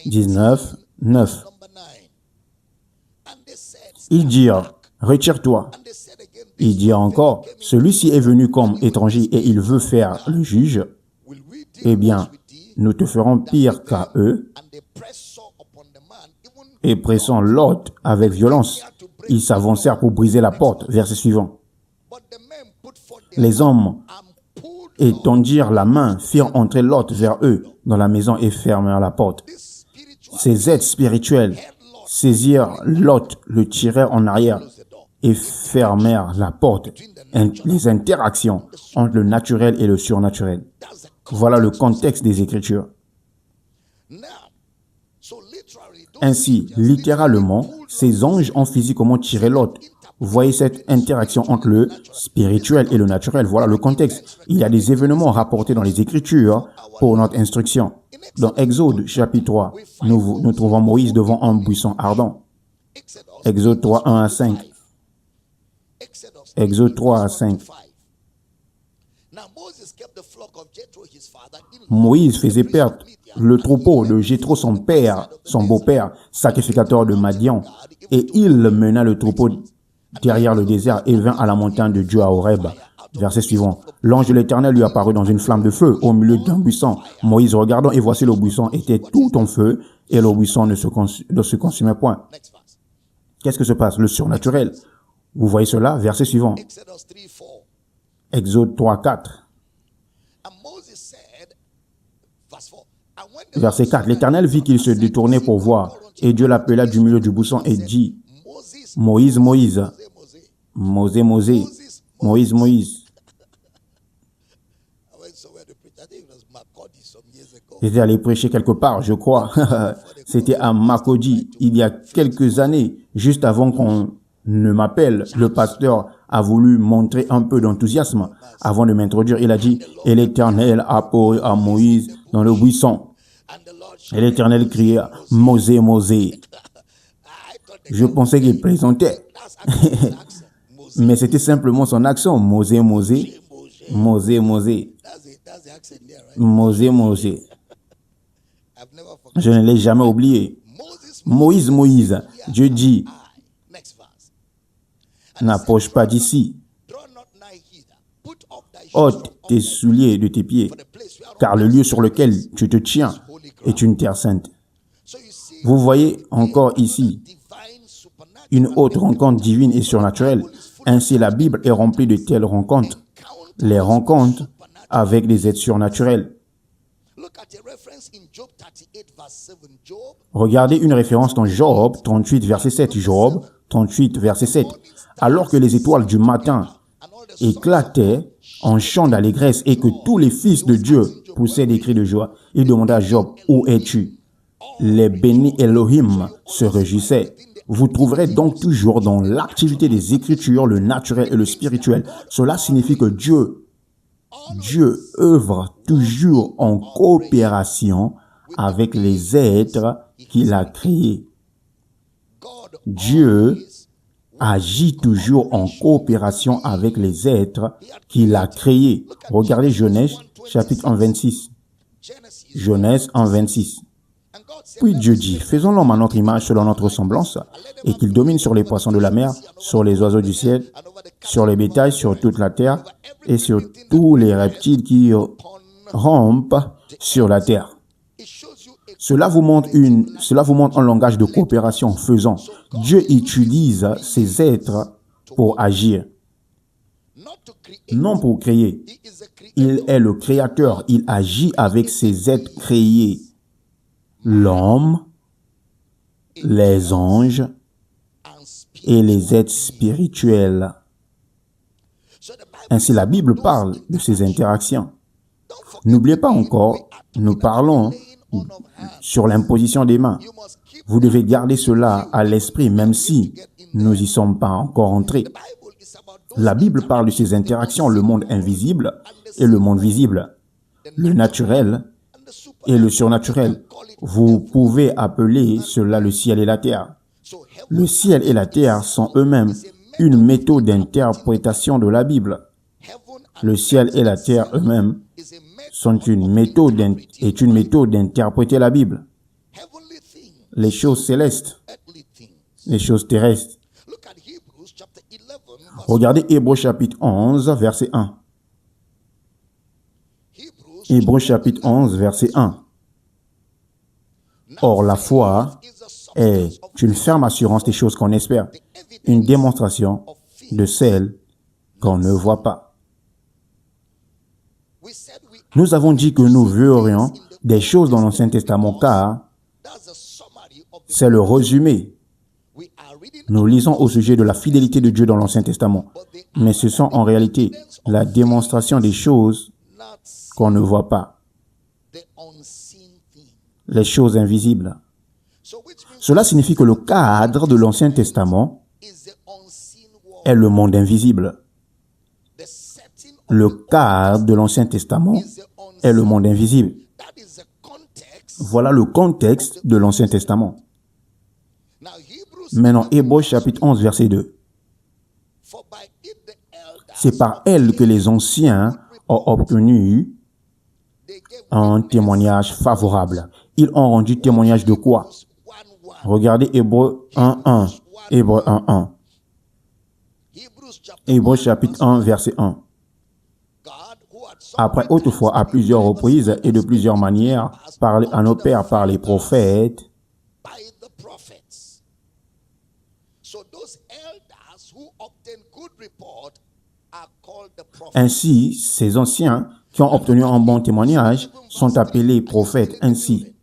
19, 9. Ils dirent, retire-toi. Ils dirent encore, celui-ci est venu comme étranger et il veut faire le juge. Eh bien, nous te ferons pire qu'à eux. Et pressant Lot avec violence, ils s'avancèrent pour briser la porte. Verset suivant. Les hommes étendirent la main, firent entrer Lot vers eux dans la maison et fermèrent la porte. Ces êtres spirituels saisirent Lot, le tirèrent en arrière et fermèrent la porte. Les interactions entre le naturel et le surnaturel. Voilà le contexte des Écritures. Ainsi, littéralement, ces anges ont physiquement tiré Lot. Voyez cette interaction entre le spirituel et le naturel. Voilà le contexte. Il y a des événements rapportés dans les Écritures pour notre instruction. Dans Exode chapitre 3, nous trouvons Moïse devant un buisson ardent. Exode 3, 1 à 5. Exode 3 à 5. Moïse faisait perdre le troupeau de Jéthro, son père, son beau-père, sacrificateur de Madian, et il mena le troupeau derrière le désert et vint à la montagne de Dieu à Horeb. Verset suivant. L'ange de l'Éternel lui apparut dans une flamme de feu au milieu d'un buisson. Moïse regardant et voici le buisson était tout en feu et le buisson ne se consumait point. Qu'est-ce que se passe? Le surnaturel. Vous voyez cela? Verset suivant. Exode 3, 4. Verset 4. L'Éternel vit qu'il se détournait pour voir, et Dieu l'appela du milieu du buisson et dit, Moïse, Moïse, Mosé, Mosé, Moïse, Moïse. J'étais allé prêcher quelque part, je crois. C'était à Makodi, il y a quelques années, juste avant qu'on ne m'appelle. Le pasteur a voulu montrer un peu d'enthousiasme. Avant de m'introduire, il a dit, et l'Éternel apparut à Moïse dans le buisson. Et l'Éternel criait, Mosé, Mosé. Je pensais qu'il plaisantait. Mais c'était simplement son accent. Mosé, Mosé. Mosé, Mosé. Mosé, Mosé. Je ne l'ai jamais oublié. Moïse, Moïse. Dieu dit, n'approche pas d'ici. Ôte tes souliers de tes pieds, car le lieu sur lequel tu te tiens est une terre sainte. Vous voyez encore ici une autre rencontre divine et surnaturelle. Ainsi, la Bible est remplie de telles rencontres. Les rencontres avec des êtres surnaturels. Regardez une référence dans Job 38, verset 7. Job 38, verset 7. Alors que les étoiles du matin éclataient en chants d'allégresse et que tous les fils de Dieu poussaient des cris de joie, il demanda à Job, où es-tu? Les bénis Elohim se réjouissaient. Vous trouverez donc toujours dans l'activité des Écritures le naturel et le spirituel. Cela signifie que Dieu œuvre toujours en coopération avec les êtres qu'il a créés. Dieu agit toujours en coopération avec les êtres qu'il a créés. Regardez Genèse, chapitre 1, 26. Genèse 1, 26. Puis Dieu dit, faisons l'homme à notre image selon notre ressemblance, et qu'il domine sur les poissons de la mer, sur les oiseaux du ciel, sur les bétails, sur toute la terre, et sur tous les reptiles qui rampent sur la terre. Cela vous montre un langage de coopération faisant. Dieu utilise ces êtres pour agir, non pour créer. Il est le créateur, il agit avec ces êtres créés. L'homme, les anges et les êtres spirituels. Ainsi, la Bible parle de ces interactions. N'oubliez pas encore, nous parlons sur l'imposition des mains. Vous devez garder cela à l'esprit, même si nous n'y sommes pas encore entrés. La Bible parle de ces interactions, le monde invisible et le monde visible, le naturel et le surnaturel. Vous pouvez appeler cela le ciel et la terre. Le ciel et la terre sont eux-mêmes une méthode d'interprétation de la Bible. Le ciel et la terre eux-mêmes sont une méthode d'interpréter la Bible. Les choses célestes, les choses terrestres. Regardez Hébreux chapitre 11, verset 1. Hébreux chapitre 11, verset 1. Or, la foi est une ferme assurance des choses qu'on espère, une démonstration de celles qu'on ne voit pas. Nous avons dit que nous verrions des choses dans l'Ancien Testament car c'est le résumé. Nous lisons au sujet de la fidélité de Dieu dans l'Ancien Testament, mais ce sont en réalité la démonstration des choses qu'on ne voit pas, les choses invisibles. Cela signifie que le cadre de l'Ancien Testament est le monde invisible. Le cadre de l'Ancien Testament est le monde invisible. Voilà le contexte de l'Ancien Testament. Maintenant, Hébreux chapitre 11, verset 2. C'est par elle que les anciens ont obtenu un témoignage favorable. Ils ont rendu témoignage de quoi? Regardez Hébreux 1.1. Hébreux 1.1. Hébreux chapitre 1, verset 1. Après autrefois, à plusieurs reprises et de plusieurs manières, parlé à nos pères par les prophètes, ainsi, ces anciens qui ont obtenu un bon témoignage sont appelés prophètes ainsi.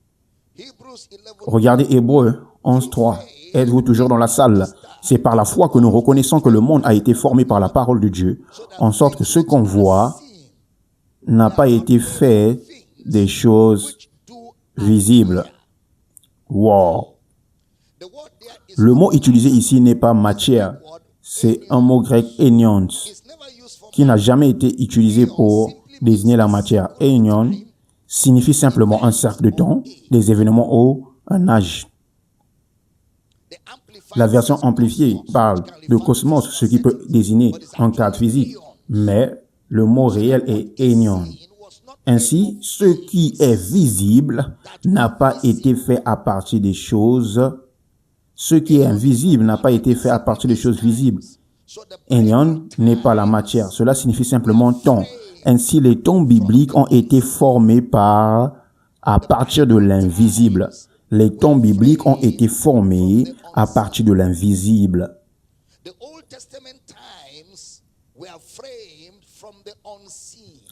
Regardez Hébreux 11.3. Êtes-vous toujours dans la salle? C'est par la foi que nous reconnaissons que le monde a été formé par la parole de Dieu, en sorte que ce qu'on voit n'a pas été fait des choses visibles. Wow! Le mot utilisé ici n'est pas matière, c'est un mot grec aionios, qui n'a jamais été utilisé pour désigner la matière. Aionion signifie simplement un cercle de temps, des événements ou un âge. La version amplifiée parle de cosmos, ce qui peut désigner un cadre physique, mais le mot réel est aionion. Ainsi, ce qui est visible n'a pas été fait à partir des choses. Ce qui est invisible n'a pas été fait à partir des choses visibles. Aionion n'est pas la matière. Cela signifie simplement temps. Ainsi, les temps bibliques ont été formés à partir de l'invisible. Les temps bibliques ont été formés à partir de l'invisible.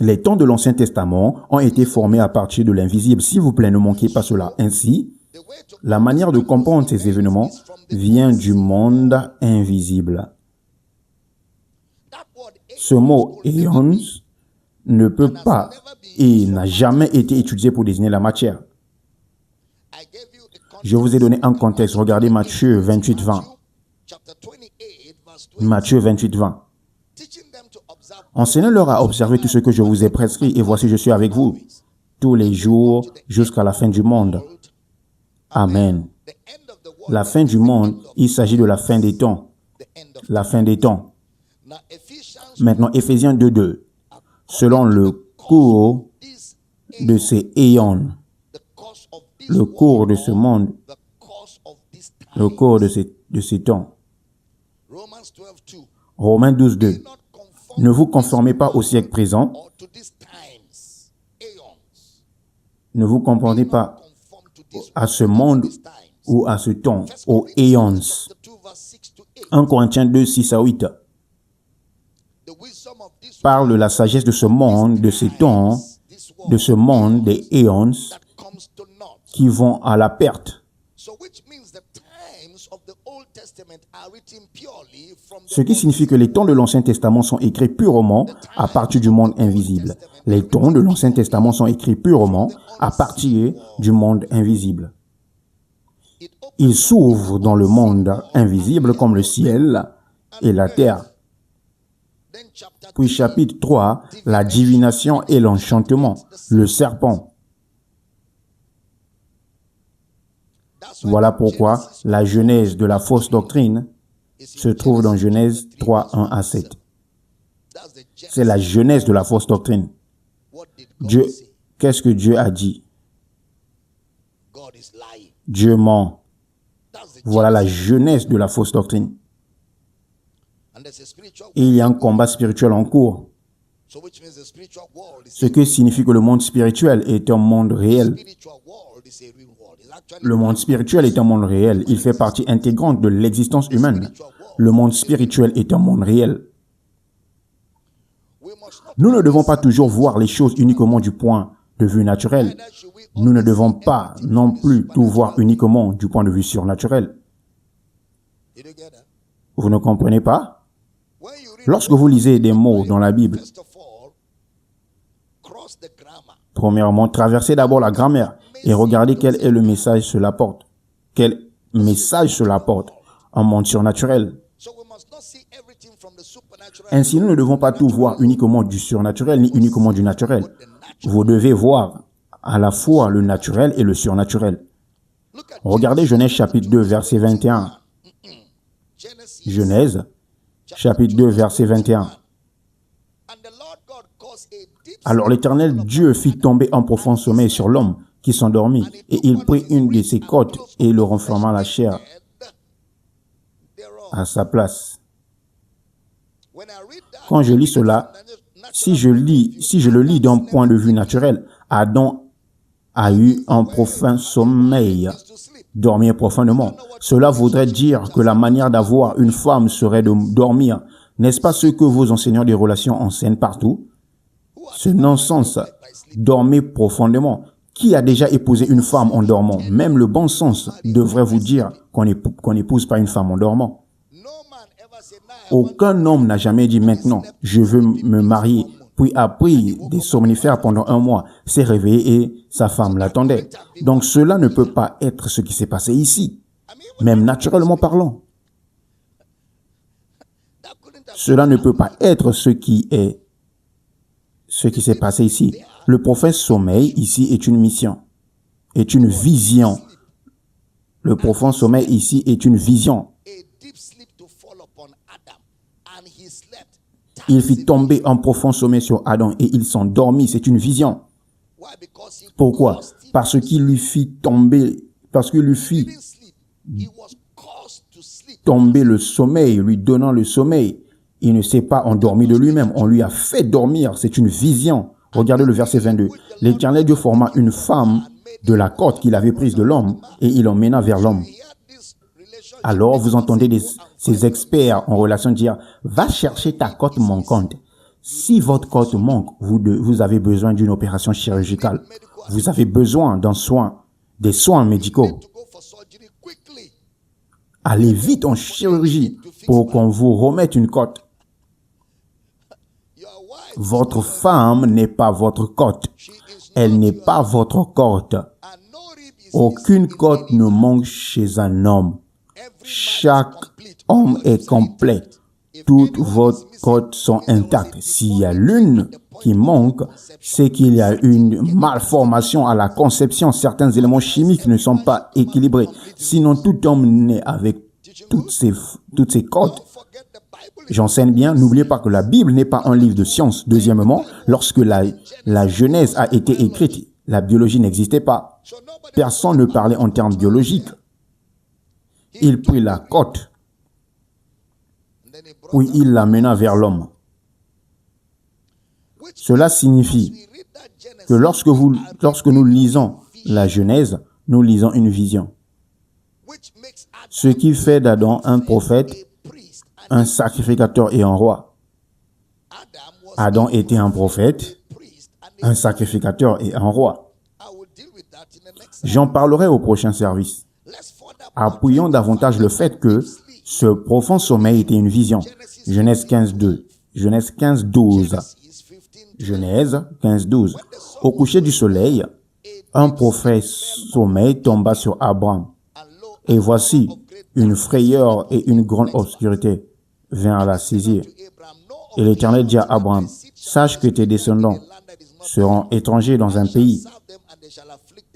Les temps de l'Ancien Testament ont été formés à partir de l'invisible. S'il vous plaît, ne manquez pas cela. Ainsi, la manière de comprendre ces événements vient du monde invisible. Ce mot « aions » ne peut pas et n'a jamais été utilisé pour désigner la matière. Je vous ai donné un contexte. Regardez Matthieu 28, 20. Matthieu 28, 20. Enseignez-leur à observer tout ce que je vous ai prescrit, et voici, je suis avec vous tous les jours jusqu'à la fin du monde. Amen. La fin du monde, il s'agit de la fin des temps. La fin des temps. Maintenant, Éphésiens 2.2. Selon le cours de ces éons, le cours de ce monde, le cours de ces temps. Romains 12.2. Ne vous conformez pas au siècle présent. Ne vous conformez pas à ce monde ou à ce temps, aux éons. 1 Corinthiens 2, 6 à 8 parle de la sagesse de ce monde, de ces temps, de ce monde, des éons qui vont à la perte. Ce qui signifie que les temps de l'Ancien Testament sont écrits purement à partir du monde invisible. Les temps de l'Ancien Testament sont écrits purement à partir du monde invisible. Ils s'ouvrent dans le monde invisible comme le ciel et la terre. Puis chapitre 3, la divination et l'enchantement, le serpent. Voilà pourquoi la genèse de la fausse doctrine se trouve dans Genèse 3, 1 à 7. C'est la genèse de la fausse doctrine. Qu'est-ce que Dieu a dit? Dieu ment. Voilà la genèse de la fausse doctrine. Et il y a un combat spirituel en cours. Ce qui signifie que le monde spirituel est un monde réel. Le monde spirituel est un monde réel. Il fait partie intégrante de l'existence humaine. Le monde spirituel est un monde réel. Nous ne devons pas toujours voir les choses uniquement du point de vue naturel. Nous ne devons pas non plus tout voir uniquement du point de vue surnaturel. Vous ne comprenez pas? Lorsque vous lisez des mots dans la Bible, premièrement, traversez d'abord la grammaire et regardez quel est le message cela porte. Quel message cela porte? Un monde surnaturel. Ainsi, nous ne devons pas tout voir uniquement du surnaturel ni uniquement du naturel. Vous devez voir à la fois le naturel et le surnaturel. Regardez Genèse chapitre 2, verset 21. Genèse chapitre 2, verset 21. Alors l'Éternel Dieu fit tomber un profond sommeil sur l'homme qui s'endormit, et il prit une de ses côtes et le renferma la chair à sa place. Quand je lis cela, si je le lis d'un point de vue naturel, Adam a eu un profond sommeil, dormir profondément. Cela voudrait dire que la manière d'avoir une femme serait de dormir. N'est-ce pas ce que vos enseignants des relations enseignent partout? Ce non-sens, dormez profondément. Qui a déjà épousé une femme en dormant? Même le bon sens devrait vous dire qu'on n'épouse pas une femme en dormant. Aucun homme n'a jamais dit maintenant, je veux me marier, puis a pris des somnifères pendant 1 mois, s'est réveillé et sa femme l'attendait. Donc cela ne peut pas être ce qui s'est passé ici, même naturellement parlant. Cela ne peut pas être ce qui s'est passé ici. Le prophète sommeil ici est une mission, est une vision. Le profond sommeil ici est une vision. Il fit tomber un profond sommeil sur Adam et il s'endormit. C'est une vision. Pourquoi? Parce qu'il lui fit tomber le sommeil, lui donnant le sommeil. Il ne s'est pas endormi de lui-même. On lui a fait dormir. C'est une vision. Regardez le verset 22. L'Éternel Dieu forma une femme de la côte qu'il avait prise de l'homme et il l'emmena vers l'homme. Alors, vous entendez ces experts en relation dire, va chercher ta côte manquante. Si votre côte manque, vous avez besoin d'une opération chirurgicale. Vous avez besoin des soins médicaux. Allez vite en chirurgie pour qu'on vous remette une côte. Votre femme n'est pas votre côte. Elle n'est pas votre côte. Aucune côte ne manque chez un homme. Chaque homme est complet. Toutes vos côtes sont intactes. S'il y a l'une qui manque, c'est qu'il y a une malformation à la conception. Certains éléments chimiques ne sont pas équilibrés. Sinon, tout homme naît avec toutes ses côtes. J'enseigne bien, n'oubliez pas que la Bible n'est pas un livre de science. Deuxièmement, lorsque la Genèse a été écrite, la biologie n'existait pas. Personne ne parlait en termes biologiques. Il prit la côte, puis il l'amena vers l'homme. Cela signifie que lorsque nous lisons la Genèse, nous lisons une vision. Ce qui fait d'Adam un prophète, un sacrificateur et un roi. Adam était un prophète, un sacrificateur et un roi. J'en parlerai au prochain service. Appuyons davantage le fait que Ce profond sommeil était une vision. Genèse 15:2. Genèse 15:12. Genèse 15:12. Au coucher du soleil, un profond sommeil tomba sur Abraham. Et voici, une frayeur et une grande obscurité vinrent la saisir. Et l'Éternel dit à Abraham, sache que tes descendants seront étrangers dans un pays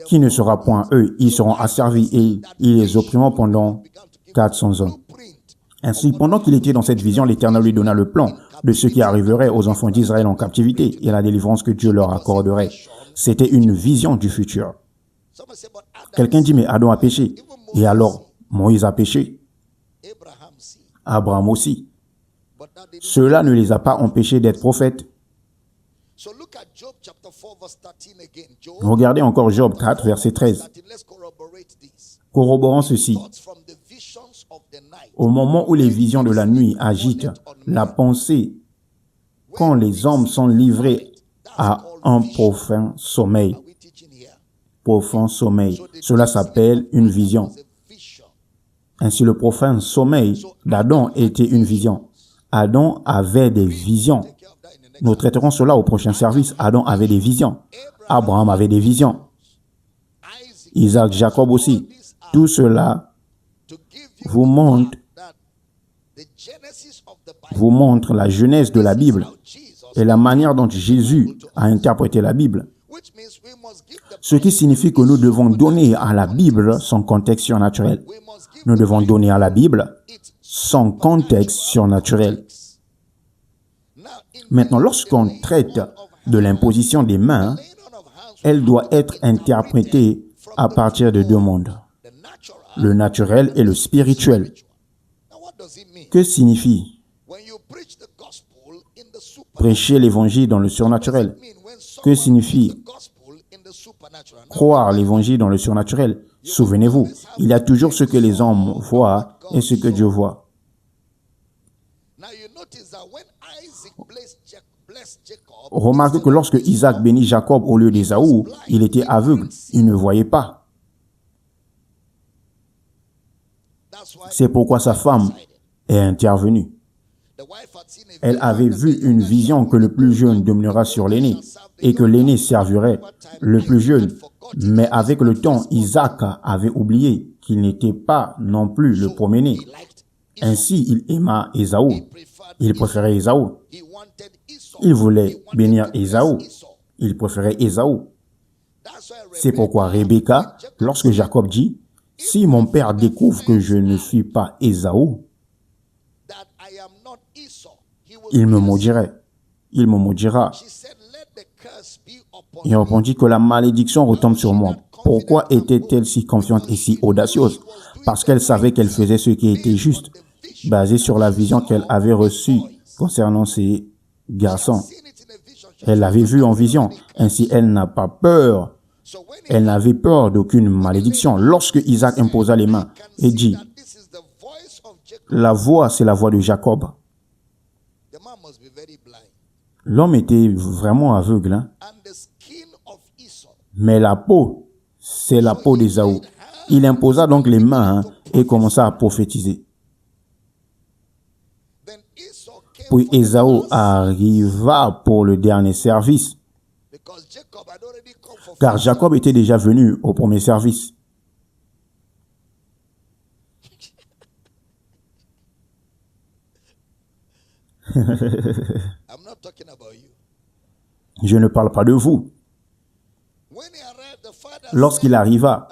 qui ne sera point eux. Ils seront asservis et ils les opprimeront pendant 400 ans. Ainsi, pendant qu'il était dans cette vision, l'Éternel lui donna le plan de ce qui arriverait aux enfants d'Israël en captivité et la délivrance que Dieu leur accorderait. C'était une vision du futur. Quelqu'un dit, mais Adam a péché. Et alors, Moïse a péché. Abraham aussi. Cela ne les a pas empêchés d'être prophètes. Regardez encore Job 4, verset 13. Corroborant ceci. Au moment où les visions de la nuit agitent la pensée, quand les hommes sont livrés à un profond sommeil. Profond sommeil. Cela s'appelle une vision. Ainsi, le profond sommeil d'Adam était une vision. Adam avait des visions. Nous traiterons cela au prochain service. Adam avait des visions. Abraham avait des visions. Isaac, Jacob aussi. Tout cela vous montre la genèse de la Bible et la manière dont Jésus a interprété la Bible. Ce qui signifie que nous devons donner à la Bible son contexte surnaturel. Nous devons donner à la Bible son contexte surnaturel. Maintenant, lorsqu'on traite de l'imposition des mains, elle doit être interprétée à partir de deux mondes, le naturel et le spirituel. Que signifie prêcher l'évangile dans le surnaturel? Que signifie croire l'évangile dans le surnaturel? Souvenez-vous, il y a toujours ce que les hommes voient et ce que Dieu voit. Remarquez que lorsque Isaac bénit Jacob au lieu d'Ésaü, il était aveugle, il ne voyait pas. C'est pourquoi sa femme est intervenue. Elle avait vu une vision que le plus jeune dominera sur l'aîné et que l'aîné servirait le plus jeune. Mais avec le temps, Isaac avait oublié qu'il n'était pas non plus le premier-né. Ainsi, il aima Ésaü. Il préférait Ésaü. Il voulait bénir Ésaü. Il préférait Ésaü. C'est pourquoi Rebecca, lorsque Jacob dit, « Si mon père découvre que je ne suis pas Ésaü, il me maudirait. Il me maudira. » Il répondit que la malédiction retombe sur moi. Pourquoi était-elle si confiante et si audacieuse? Parce qu'elle savait qu'elle faisait ce qui était juste, basé sur la vision qu'elle avait reçue concernant ses garçons. Elle l'avait vu en vision. Ainsi, elle n'a pas peur. Elle n'avait peur d'aucune malédiction. Lorsque Isaac imposa les mains et dit, la voix, c'est la voix de Jacob. L'homme était vraiment aveugle. Hein? Mais la peau, c'est la peau d'Ésaü. Il imposa donc les mains et commença à prophétiser. Puis Ésaü arriva pour le dernier service, car Jacob était déjà venu au premier service. Je ne parle pas de vous. Lorsqu'il arriva,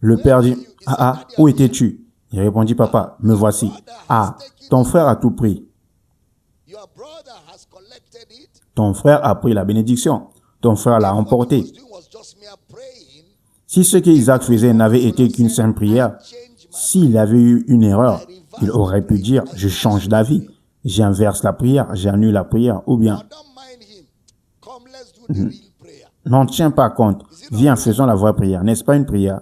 le père dit, « Ah, où étais-tu » Il répondit, « Papa, me voici. »« Ah, ton frère a tout pris. Ton frère a pris la bénédiction. Ton frère l'a emporté. » Si ce qu'Isaac faisait n'avait été qu'une simple prière, s'il avait eu une erreur, il aurait pu dire, « Je change d'avis. J'inverse la prière, j'annule la prière. » Ou bien, « N'en tiens pas compte. Viens, faisons la vraie prière. » N'est-ce pas une prière?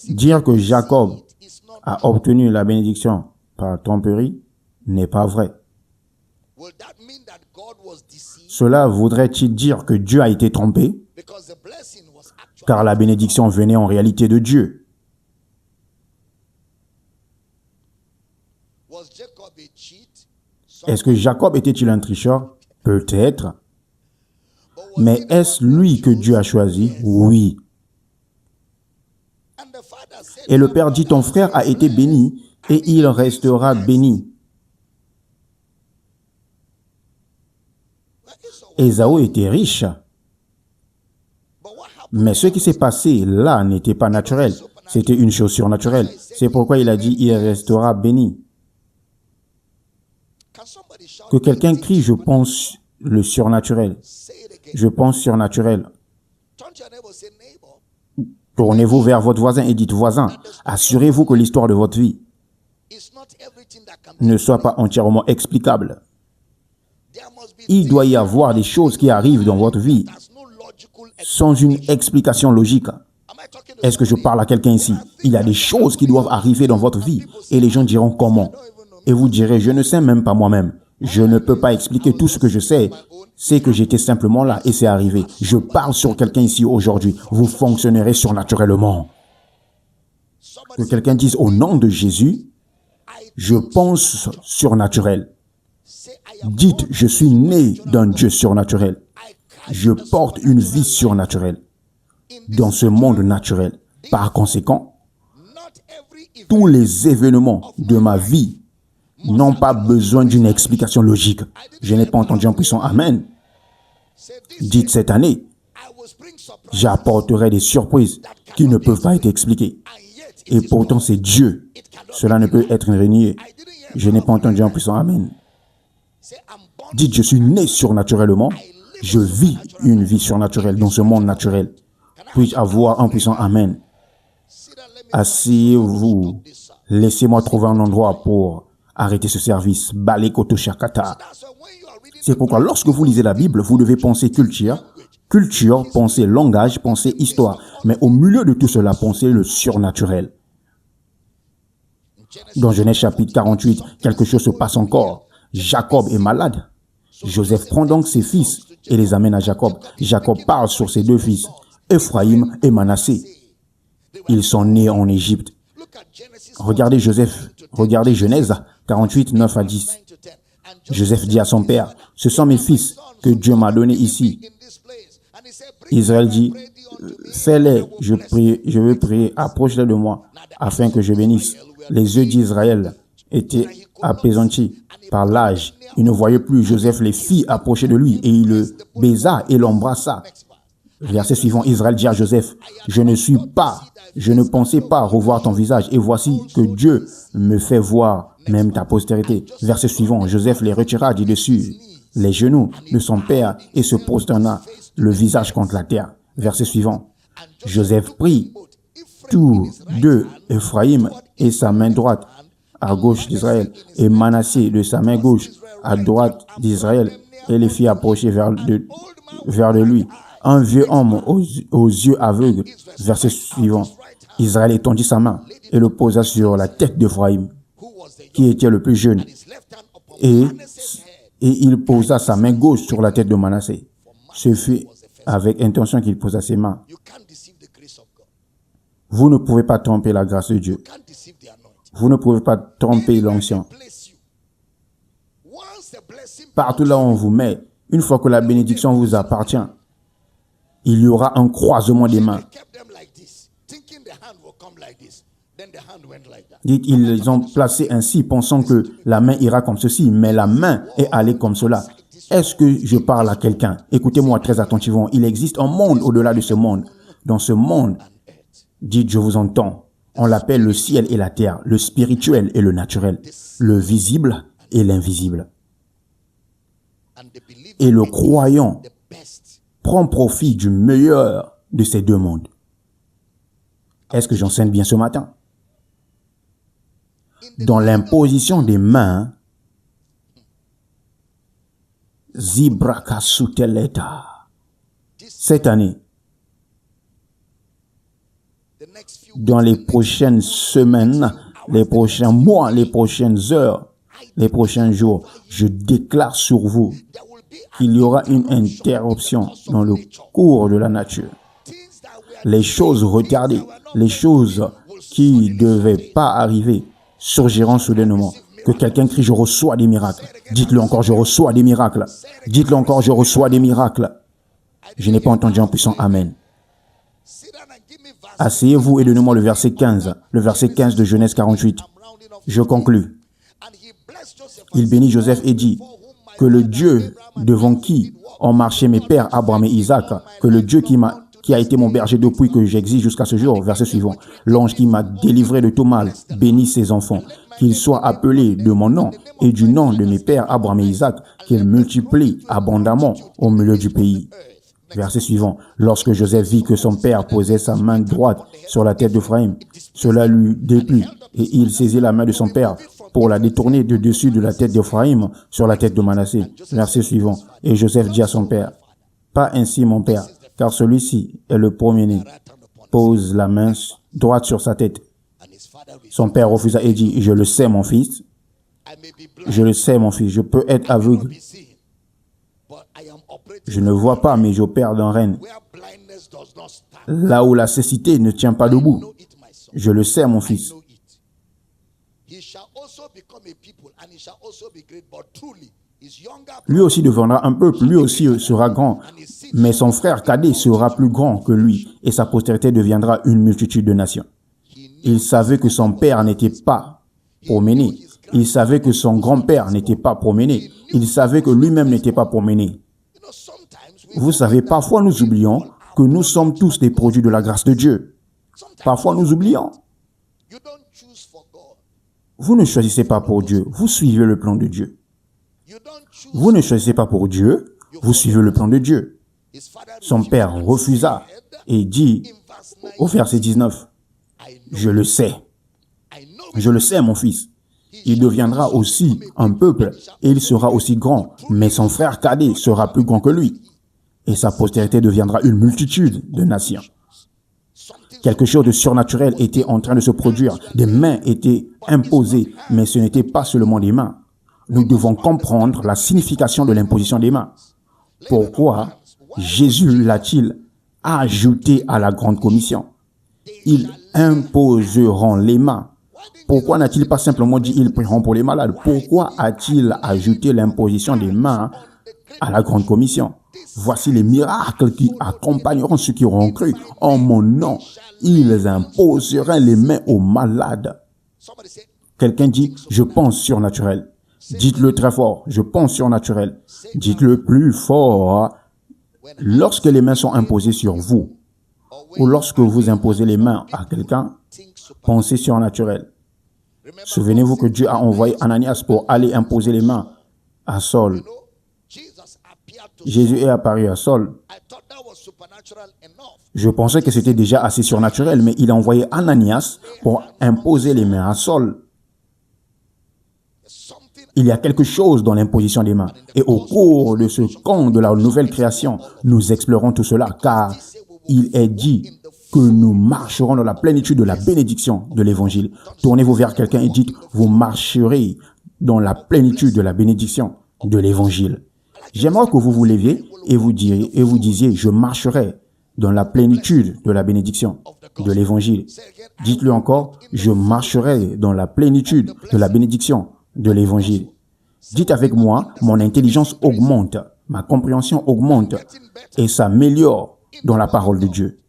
Dire que Jacob a obtenu la bénédiction par tromperie n'est pas vrai. Cela voudrait-il dire que Dieu a été trompé? Car la bénédiction venait en réalité de Dieu. Est-ce que Jacob était-il un tricheur? Peut-être. Mais est-ce lui que Dieu a choisi? Oui. Et le père dit, ton frère a été béni et il restera béni. Ésaü était riche. Mais ce qui s'est passé là n'était pas naturel. C'était une chose surnaturelle. C'est pourquoi il a dit, il restera béni. Que quelqu'un crie, je pense le surnaturel. Je pense surnaturel. Tournez-vous vers votre voisin et dites, voisin, assurez-vous que l'histoire de votre vie ne soit pas entièrement explicable. Il doit y avoir des choses qui arrivent dans votre vie sans une explication logique. Est-ce que je parle à quelqu'un ici? Il y a des choses qui doivent arriver dans votre vie et les gens diront comment? Et vous direz, je ne sais même pas moi-même. Je ne peux pas expliquer tout ce que je sais. C'est que j'étais simplement là et c'est arrivé. Je parle sur quelqu'un ici aujourd'hui. Vous fonctionnerez surnaturellement. Que quelqu'un dise au nom de Jésus, je pense surnaturel. Dites, je suis né d'un Dieu surnaturel. Je porte une vie surnaturelle dans ce monde naturel. Par conséquent, tous les événements de ma vie n'ont pas besoin d'une explication logique. Je n'ai pas entendu un puissant Amen. Dites cette année, j'apporterai des surprises qui ne peuvent pas être expliquées. Et pourtant, c'est Dieu. Cela ne peut être renié. Je n'ai pas entendu un puissant Amen. Dites, je suis né surnaturellement. Je vis une vie surnaturelle dans ce monde naturel. Puis-je avoir un puissant Amen? Asseyez-vous. Laissez-moi trouver un endroit pour arrêter ce service. Balekoto Shakata. C'est pourquoi lorsque vous lisez la Bible, vous devez penser culture, penser langage, penser histoire. Mais au milieu de tout cela, pensez le surnaturel. Dans Genèse chapitre 48, quelque chose se passe encore. Jacob est malade. Joseph prend donc ses fils et les amène à Jacob. Jacob parle sur ses deux fils, Ephraïm et Manassé. Ils sont nés en Égypte. Regardez Genèse 48, 9 à 10. Joseph dit à son père, ce sont mes fils que Dieu m'a donnés ici. Israël dit, fais-les, je veux prier, approche-les de moi, afin que je bénisse. Les yeux d'Israël étaient apaisantis par l'âge. Il ne voyait plus Joseph les filles approcher de lui et il le baisa et l'embrassa. Verset suivant, Israël dit à Joseph, je ne pensais pas revoir ton visage et voici que Dieu me fait voir même ta postérité. Verset suivant, Joseph les retira du dessus les genoux de son père et se prosterna le visage contre la terre. Verset suivant, Joseph prit tous deux Ephraïm et sa main droite à gauche d'Israël et Manassé de sa main gauche à droite d'Israël et les fit approcher vers de lui. Un vieux homme aux yeux aveugles. Verset suivant. Israël étendit sa main et le posa sur la tête d'Ephraïm, qui était le plus jeune. Et il posa sa main gauche sur la tête de Manassé. Ce fut avec intention qu'il posa ses mains. Vous ne pouvez pas tromper la grâce de Dieu. Vous ne pouvez pas tromper l'onction. Partout là où on vous met, une fois que la bénédiction vous appartient, il y aura un croisement des mains. Dites, ils ont placé ainsi, pensant que la main ira comme ceci, mais la main est allée comme cela. Est-ce que je parle à quelqu'un? Écoutez-moi très attentivement. Il existe un monde au-delà de ce monde. Dans ce monde, dites, je vous entends. On l'appelle le ciel et la terre, le spirituel et le naturel, le visible et l'invisible. Et le croyant prend profit du meilleur de ces deux mondes. Est-ce que j'enseigne bien ce matin? Dans l'imposition des mains, Zibrakasuteleta, cette année, dans les prochaines semaines, les prochains mois, les prochaines heures, les prochains jours, je déclare sur vous qu'il y aura une interruption dans le cours de la nature. Les choses retardées, les choses qui ne devaient pas arriver, surgiront soudainement. Que quelqu'un crie, je reçois des miracles. Dites-le encore, je reçois des miracles. Dites-le encore, je reçois des miracles. Je n'ai pas entendu un puissant Amen. Asseyez-vous et donnez-moi le verset 15. Le verset 15 de Genèse 48. Je conclus. Il bénit Joseph et dit que le Dieu devant qui ont marché mes pères Abraham et Isaac, que le Dieu qui a été mon berger depuis que j'existe jusqu'à ce jour, verset suivant, l'ange qui m'a délivré de tout mal, bénit ses enfants, qu'ils soient appelés de mon nom et du nom de mes pères Abraham et Isaac, qu'ils multiplient abondamment au milieu du pays. Verset suivant, lorsque Joseph vit que son père posait sa main droite sur la tête d'Ephraïm, cela lui déplut et il saisit la main de son père pour la détourner de dessus de la tête d'Ephraïm sur la tête de Manassé. Verset suivant, et Joseph dit à son père, pas ainsi mon père, car celui-ci est le premier-né. Pose la main droite sur sa tête. Son père refusa et dit, je le sais mon fils, je le sais mon fils, je peux être aveugle. Je ne vois pas, mais j'opère d'un règne. Là où la cécité ne tient pas debout. Je le sais, mon fils. Lui aussi deviendra un peuple, lui aussi sera grand. Mais son frère cadet sera plus grand que lui, et sa postérité deviendra une multitude de nations. Il savait que son père n'était pas promené. Il savait que son grand-père n'était pas promené. Il savait que lui-même n'était pas promené. Vous savez, parfois nous oublions que nous sommes tous des produits de la grâce de Dieu. Parfois nous oublions. Vous ne choisissez pas pour Dieu, vous suivez le plan de Dieu. Vous ne choisissez pas pour Dieu, vous suivez le plan de Dieu. Son père refusa et dit au verset 19, « Je le sais, mon fils. Il deviendra aussi un peuple et il sera aussi grand, mais son frère cadet sera plus grand que lui. Et sa postérité deviendra une multitude de nations. » Quelque chose de surnaturel était en train de se produire. Des mains étaient imposées, mais ce n'était pas seulement des mains. Nous devons comprendre la signification de l'imposition des mains. Pourquoi Jésus l'a-t-il ajouté à la grande commission? Ils imposeront les mains. Pourquoi n'a-t-il pas simplement dit ils prieront pour les malades? Pourquoi a-t-il ajouté l'imposition des mains à la grande commission? Voici les miracles qui accompagneront ceux qui auront cru. En mon nom, ils imposeront les mains aux malades. Quelqu'un dit, je pense surnaturel. Dites-le très fort, je pense surnaturel. Dites-le plus fort. Lorsque les mains sont imposées sur vous, ou lorsque vous imposez les mains à quelqu'un, pensez surnaturel. Souvenez-vous que Dieu a envoyé Ananias pour aller imposer les mains à Saul. Jésus est apparu à Saul. Je pensais que c'était déjà assez surnaturel, mais il a envoyé Ananias pour imposer les mains à Saul. Il y a quelque chose dans l'imposition des mains. Et au cours de ce camp de la nouvelle création, nous explorons tout cela, car il est dit que nous marcherons dans la plénitude de la bénédiction de l'Évangile. Tournez-vous vers quelqu'un et dites, vous marcherez dans la plénitude de la bénédiction de l'Évangile. J'aimerais que vous vous leviez et vous disiez, je marcherai dans la plénitude de la bénédiction de l'Évangile. Dites-le encore, je marcherai dans la plénitude de la bénédiction de l'Évangile. Dites avec moi, mon intelligence augmente, ma compréhension augmente et s'améliore dans la parole de Dieu.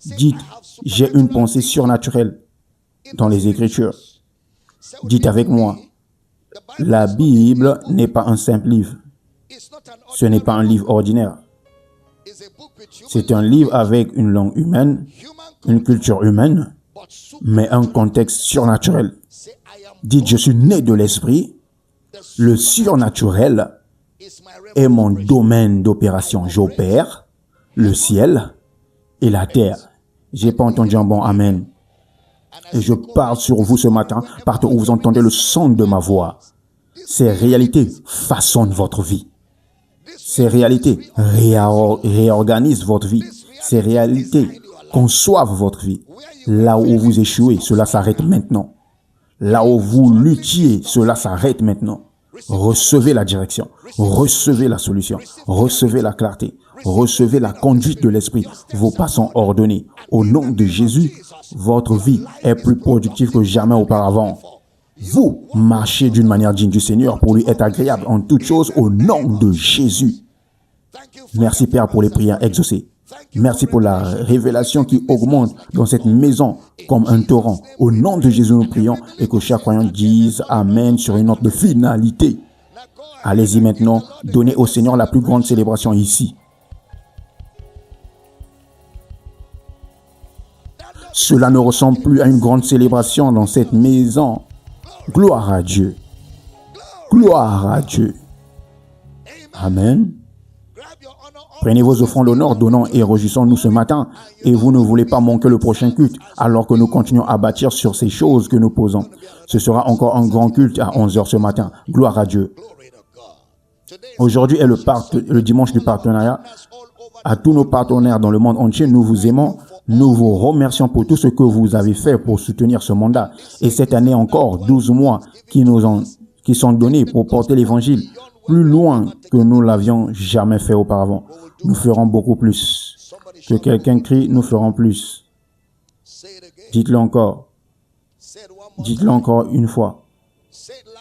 Dites, j'ai une pensée surnaturelle dans les Écritures. Dites avec moi, la Bible n'est pas un simple livre. Ce n'est pas un livre ordinaire. C'est un livre avec une langue humaine, une culture humaine, mais un contexte surnaturel. Dites, je suis né de l'esprit. Le surnaturel est mon domaine d'opération. J'opère le ciel et la terre. J'ai pas entendu un bon amen. Et je parle sur vous ce matin, partout où vous entendez le son de ma voix. Ces réalités façonnent votre vie. Ces réalités réorganisent votre vie. Ces réalités conçoivent votre vie. Là où vous échouez, cela s'arrête maintenant. Là où vous luttiez, cela s'arrête maintenant. Recevez la direction, recevez la solution, recevez la clarté, recevez la conduite de l'esprit. Vos pas sont ordonnés. Au nom de Jésus, votre vie est plus productive que jamais auparavant. vous marchez d'une manière digne du Seigneur pour lui être agréable en toutes choses au nom de Jésus. Merci Père pour les prières exaucées. Merci pour la révélation qui augmente dans cette maison comme un torrent. Au nom de Jésus, nous prions et que chaque croyant dise Amen sur une note de finalité. Allez-y maintenant, donnez au Seigneur la plus grande célébration ici. Cela ne ressemble plus à une grande célébration dans cette maison. Gloire à Dieu. Gloire à Dieu. Amen. Prenez vos offrandes d'honneur, donnons et réjouissons-nous ce matin. Et vous ne voulez pas manquer le prochain culte, alors que nous continuons à bâtir sur ces choses que nous posons. Ce sera encore un grand culte à 11h ce matin. Gloire à Dieu. Aujourd'hui est le dimanche du partenariat. À tous nos partenaires dans le monde entier, nous vous aimons. Nous vous remercions pour tout ce que vous avez fait pour soutenir ce mandat. Et cette année encore, 12 mois qui sont donnés pour porter l'évangile plus loin que nous l'avions jamais fait auparavant. Nous ferons beaucoup plus. Que quelqu'un crie, nous ferons plus. Dites-le encore. Dites-le encore une fois.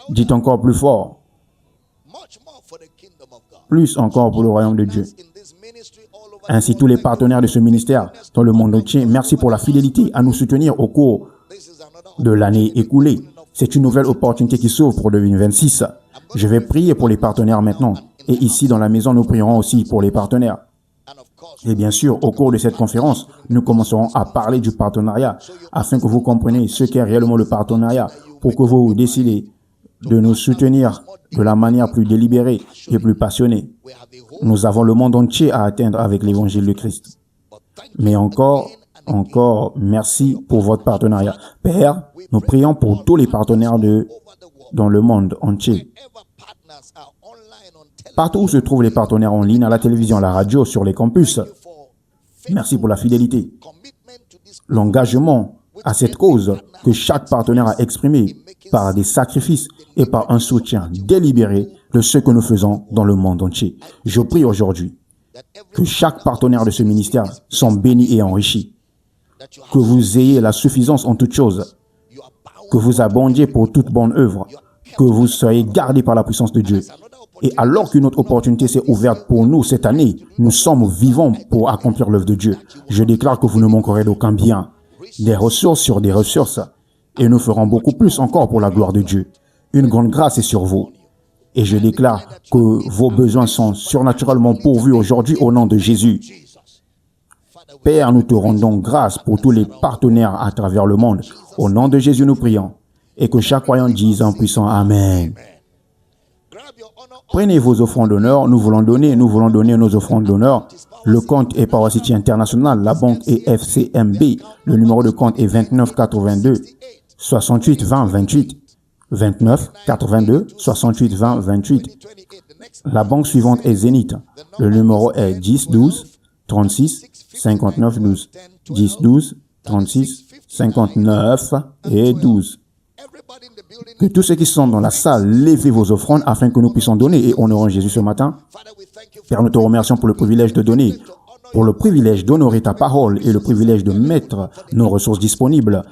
Dites encore plus fort. Plus encore pour le royaume de Dieu. Ainsi, tous les partenaires de ce ministère dans le monde entier, merci pour la fidélité à nous soutenir au cours de l'année écoulée. C'est une nouvelle opportunité qui s'ouvre pour 2026. Je vais prier pour les partenaires maintenant. Et ici, dans la maison, nous prierons aussi pour les partenaires. Et bien sûr, au cours de cette conférence, nous commencerons à parler du partenariat afin que vous compreniez ce qu'est réellement le partenariat pour que vous décidez de nous soutenir de la manière plus délibérée et plus passionnée. Nous avons le monde entier à atteindre avec l'évangile de Christ. Mais encore, merci pour votre partenariat. Père, nous prions pour tous les partenaires dans le monde entier. Partout où se trouvent les partenaires en ligne, à la télévision, à la radio, sur les campus. Merci pour la fidélité, l'engagement à cette cause que chaque partenaire a exprimé par des sacrifices et par un soutien délibéré de ce que nous faisons dans le monde entier. Je prie aujourd'hui que chaque partenaire de ce ministère soit béni et enrichi, que vous ayez la suffisance en toutes choses, que vous abondiez pour toute bonne œuvre, que vous soyez gardés par la puissance de Dieu. Et alors qu'une autre opportunité s'est ouverte pour nous cette année, nous sommes vivants pour accomplir l'œuvre de Dieu. Je déclare que vous ne manquerez d'aucun bien, des ressources sur des ressources, et nous ferons beaucoup plus encore pour la gloire de Dieu. Une grande grâce est sur vous. Et je déclare que vos besoins sont surnaturellement pourvus aujourd'hui au nom de Jésus. Père, nous te rendons grâce pour tous les partenaires à travers le monde. Au nom de Jésus, nous prions. Et que chaque croyant dise en puissant Amen. Prenez vos offrandes d'honneur. Nous voulons donner nos offrandes d'honneur. Le compte est Power City International. La banque est FCMB. Le numéro de compte est 29 82 68 20 28. 29 82 68 20 28. La banque suivante est Zénith. Le numéro est 10 12 36 59 12. 10 12 36 59 et 12. Que tous ceux qui sont dans la salle, levez vos offrandes afin que nous puissions donner et honorer Jésus ce matin. Père, nous te remercions pour le privilège de donner, pour le privilège d'honorer ta parole et le privilège de mettre nos ressources disponibles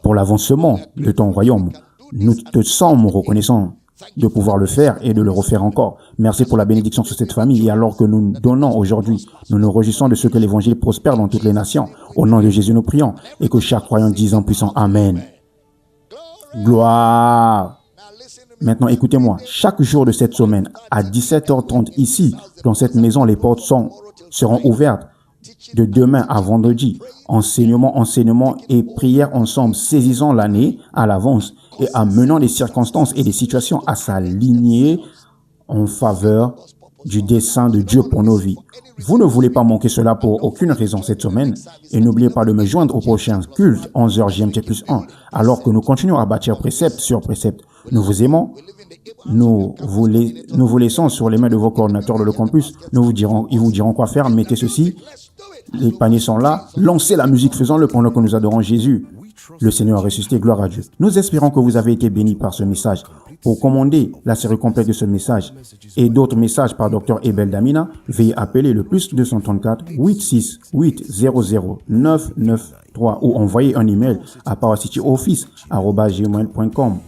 pour l'avancement de ton royaume. Nous te sommes reconnaissants de pouvoir le faire et de le refaire encore. Merci pour la bénédiction sur cette famille. Et alors que nous donnons aujourd'hui, nous nous réjouissons de ce que l'évangile prospère dans toutes les nations. Au nom de Jésus, nous prions et que chaque croyant dise en puissant Amen. Gloire. Maintenant, écoutez-moi. Chaque jour de cette semaine, à 17h30 ici, dans cette maison, les portes seront ouvertes. De demain à vendredi, enseignement et prière ensemble, saisissant l'année à l'avance et amenant des circonstances et des situations à s'aligner en faveur du dessein de Dieu pour nos vies. Vous ne voulez pas manquer cela pour aucune raison cette semaine et n'oubliez pas de me joindre au prochain culte 11h GMT+1 alors que nous continuons à bâtir précepte sur précepte. Nous vous aimons. Nous vous laissons sur les mains de vos coordinateurs de le campus. Ils vous diront quoi faire. Mettez ceci. Les paniers sont là. Lancez la musique, faisons-le pendant que nous adorons Jésus. Le Seigneur a ressuscité, gloire à Dieu. Nous espérons que vous avez été bénis par ce message. Pour commander la série complète de ce message et d'autres messages par Dr. Ebel Damina, veuillez appeler le +234 86 800 993 ou envoyer un email à powercityoffice@gmail.com.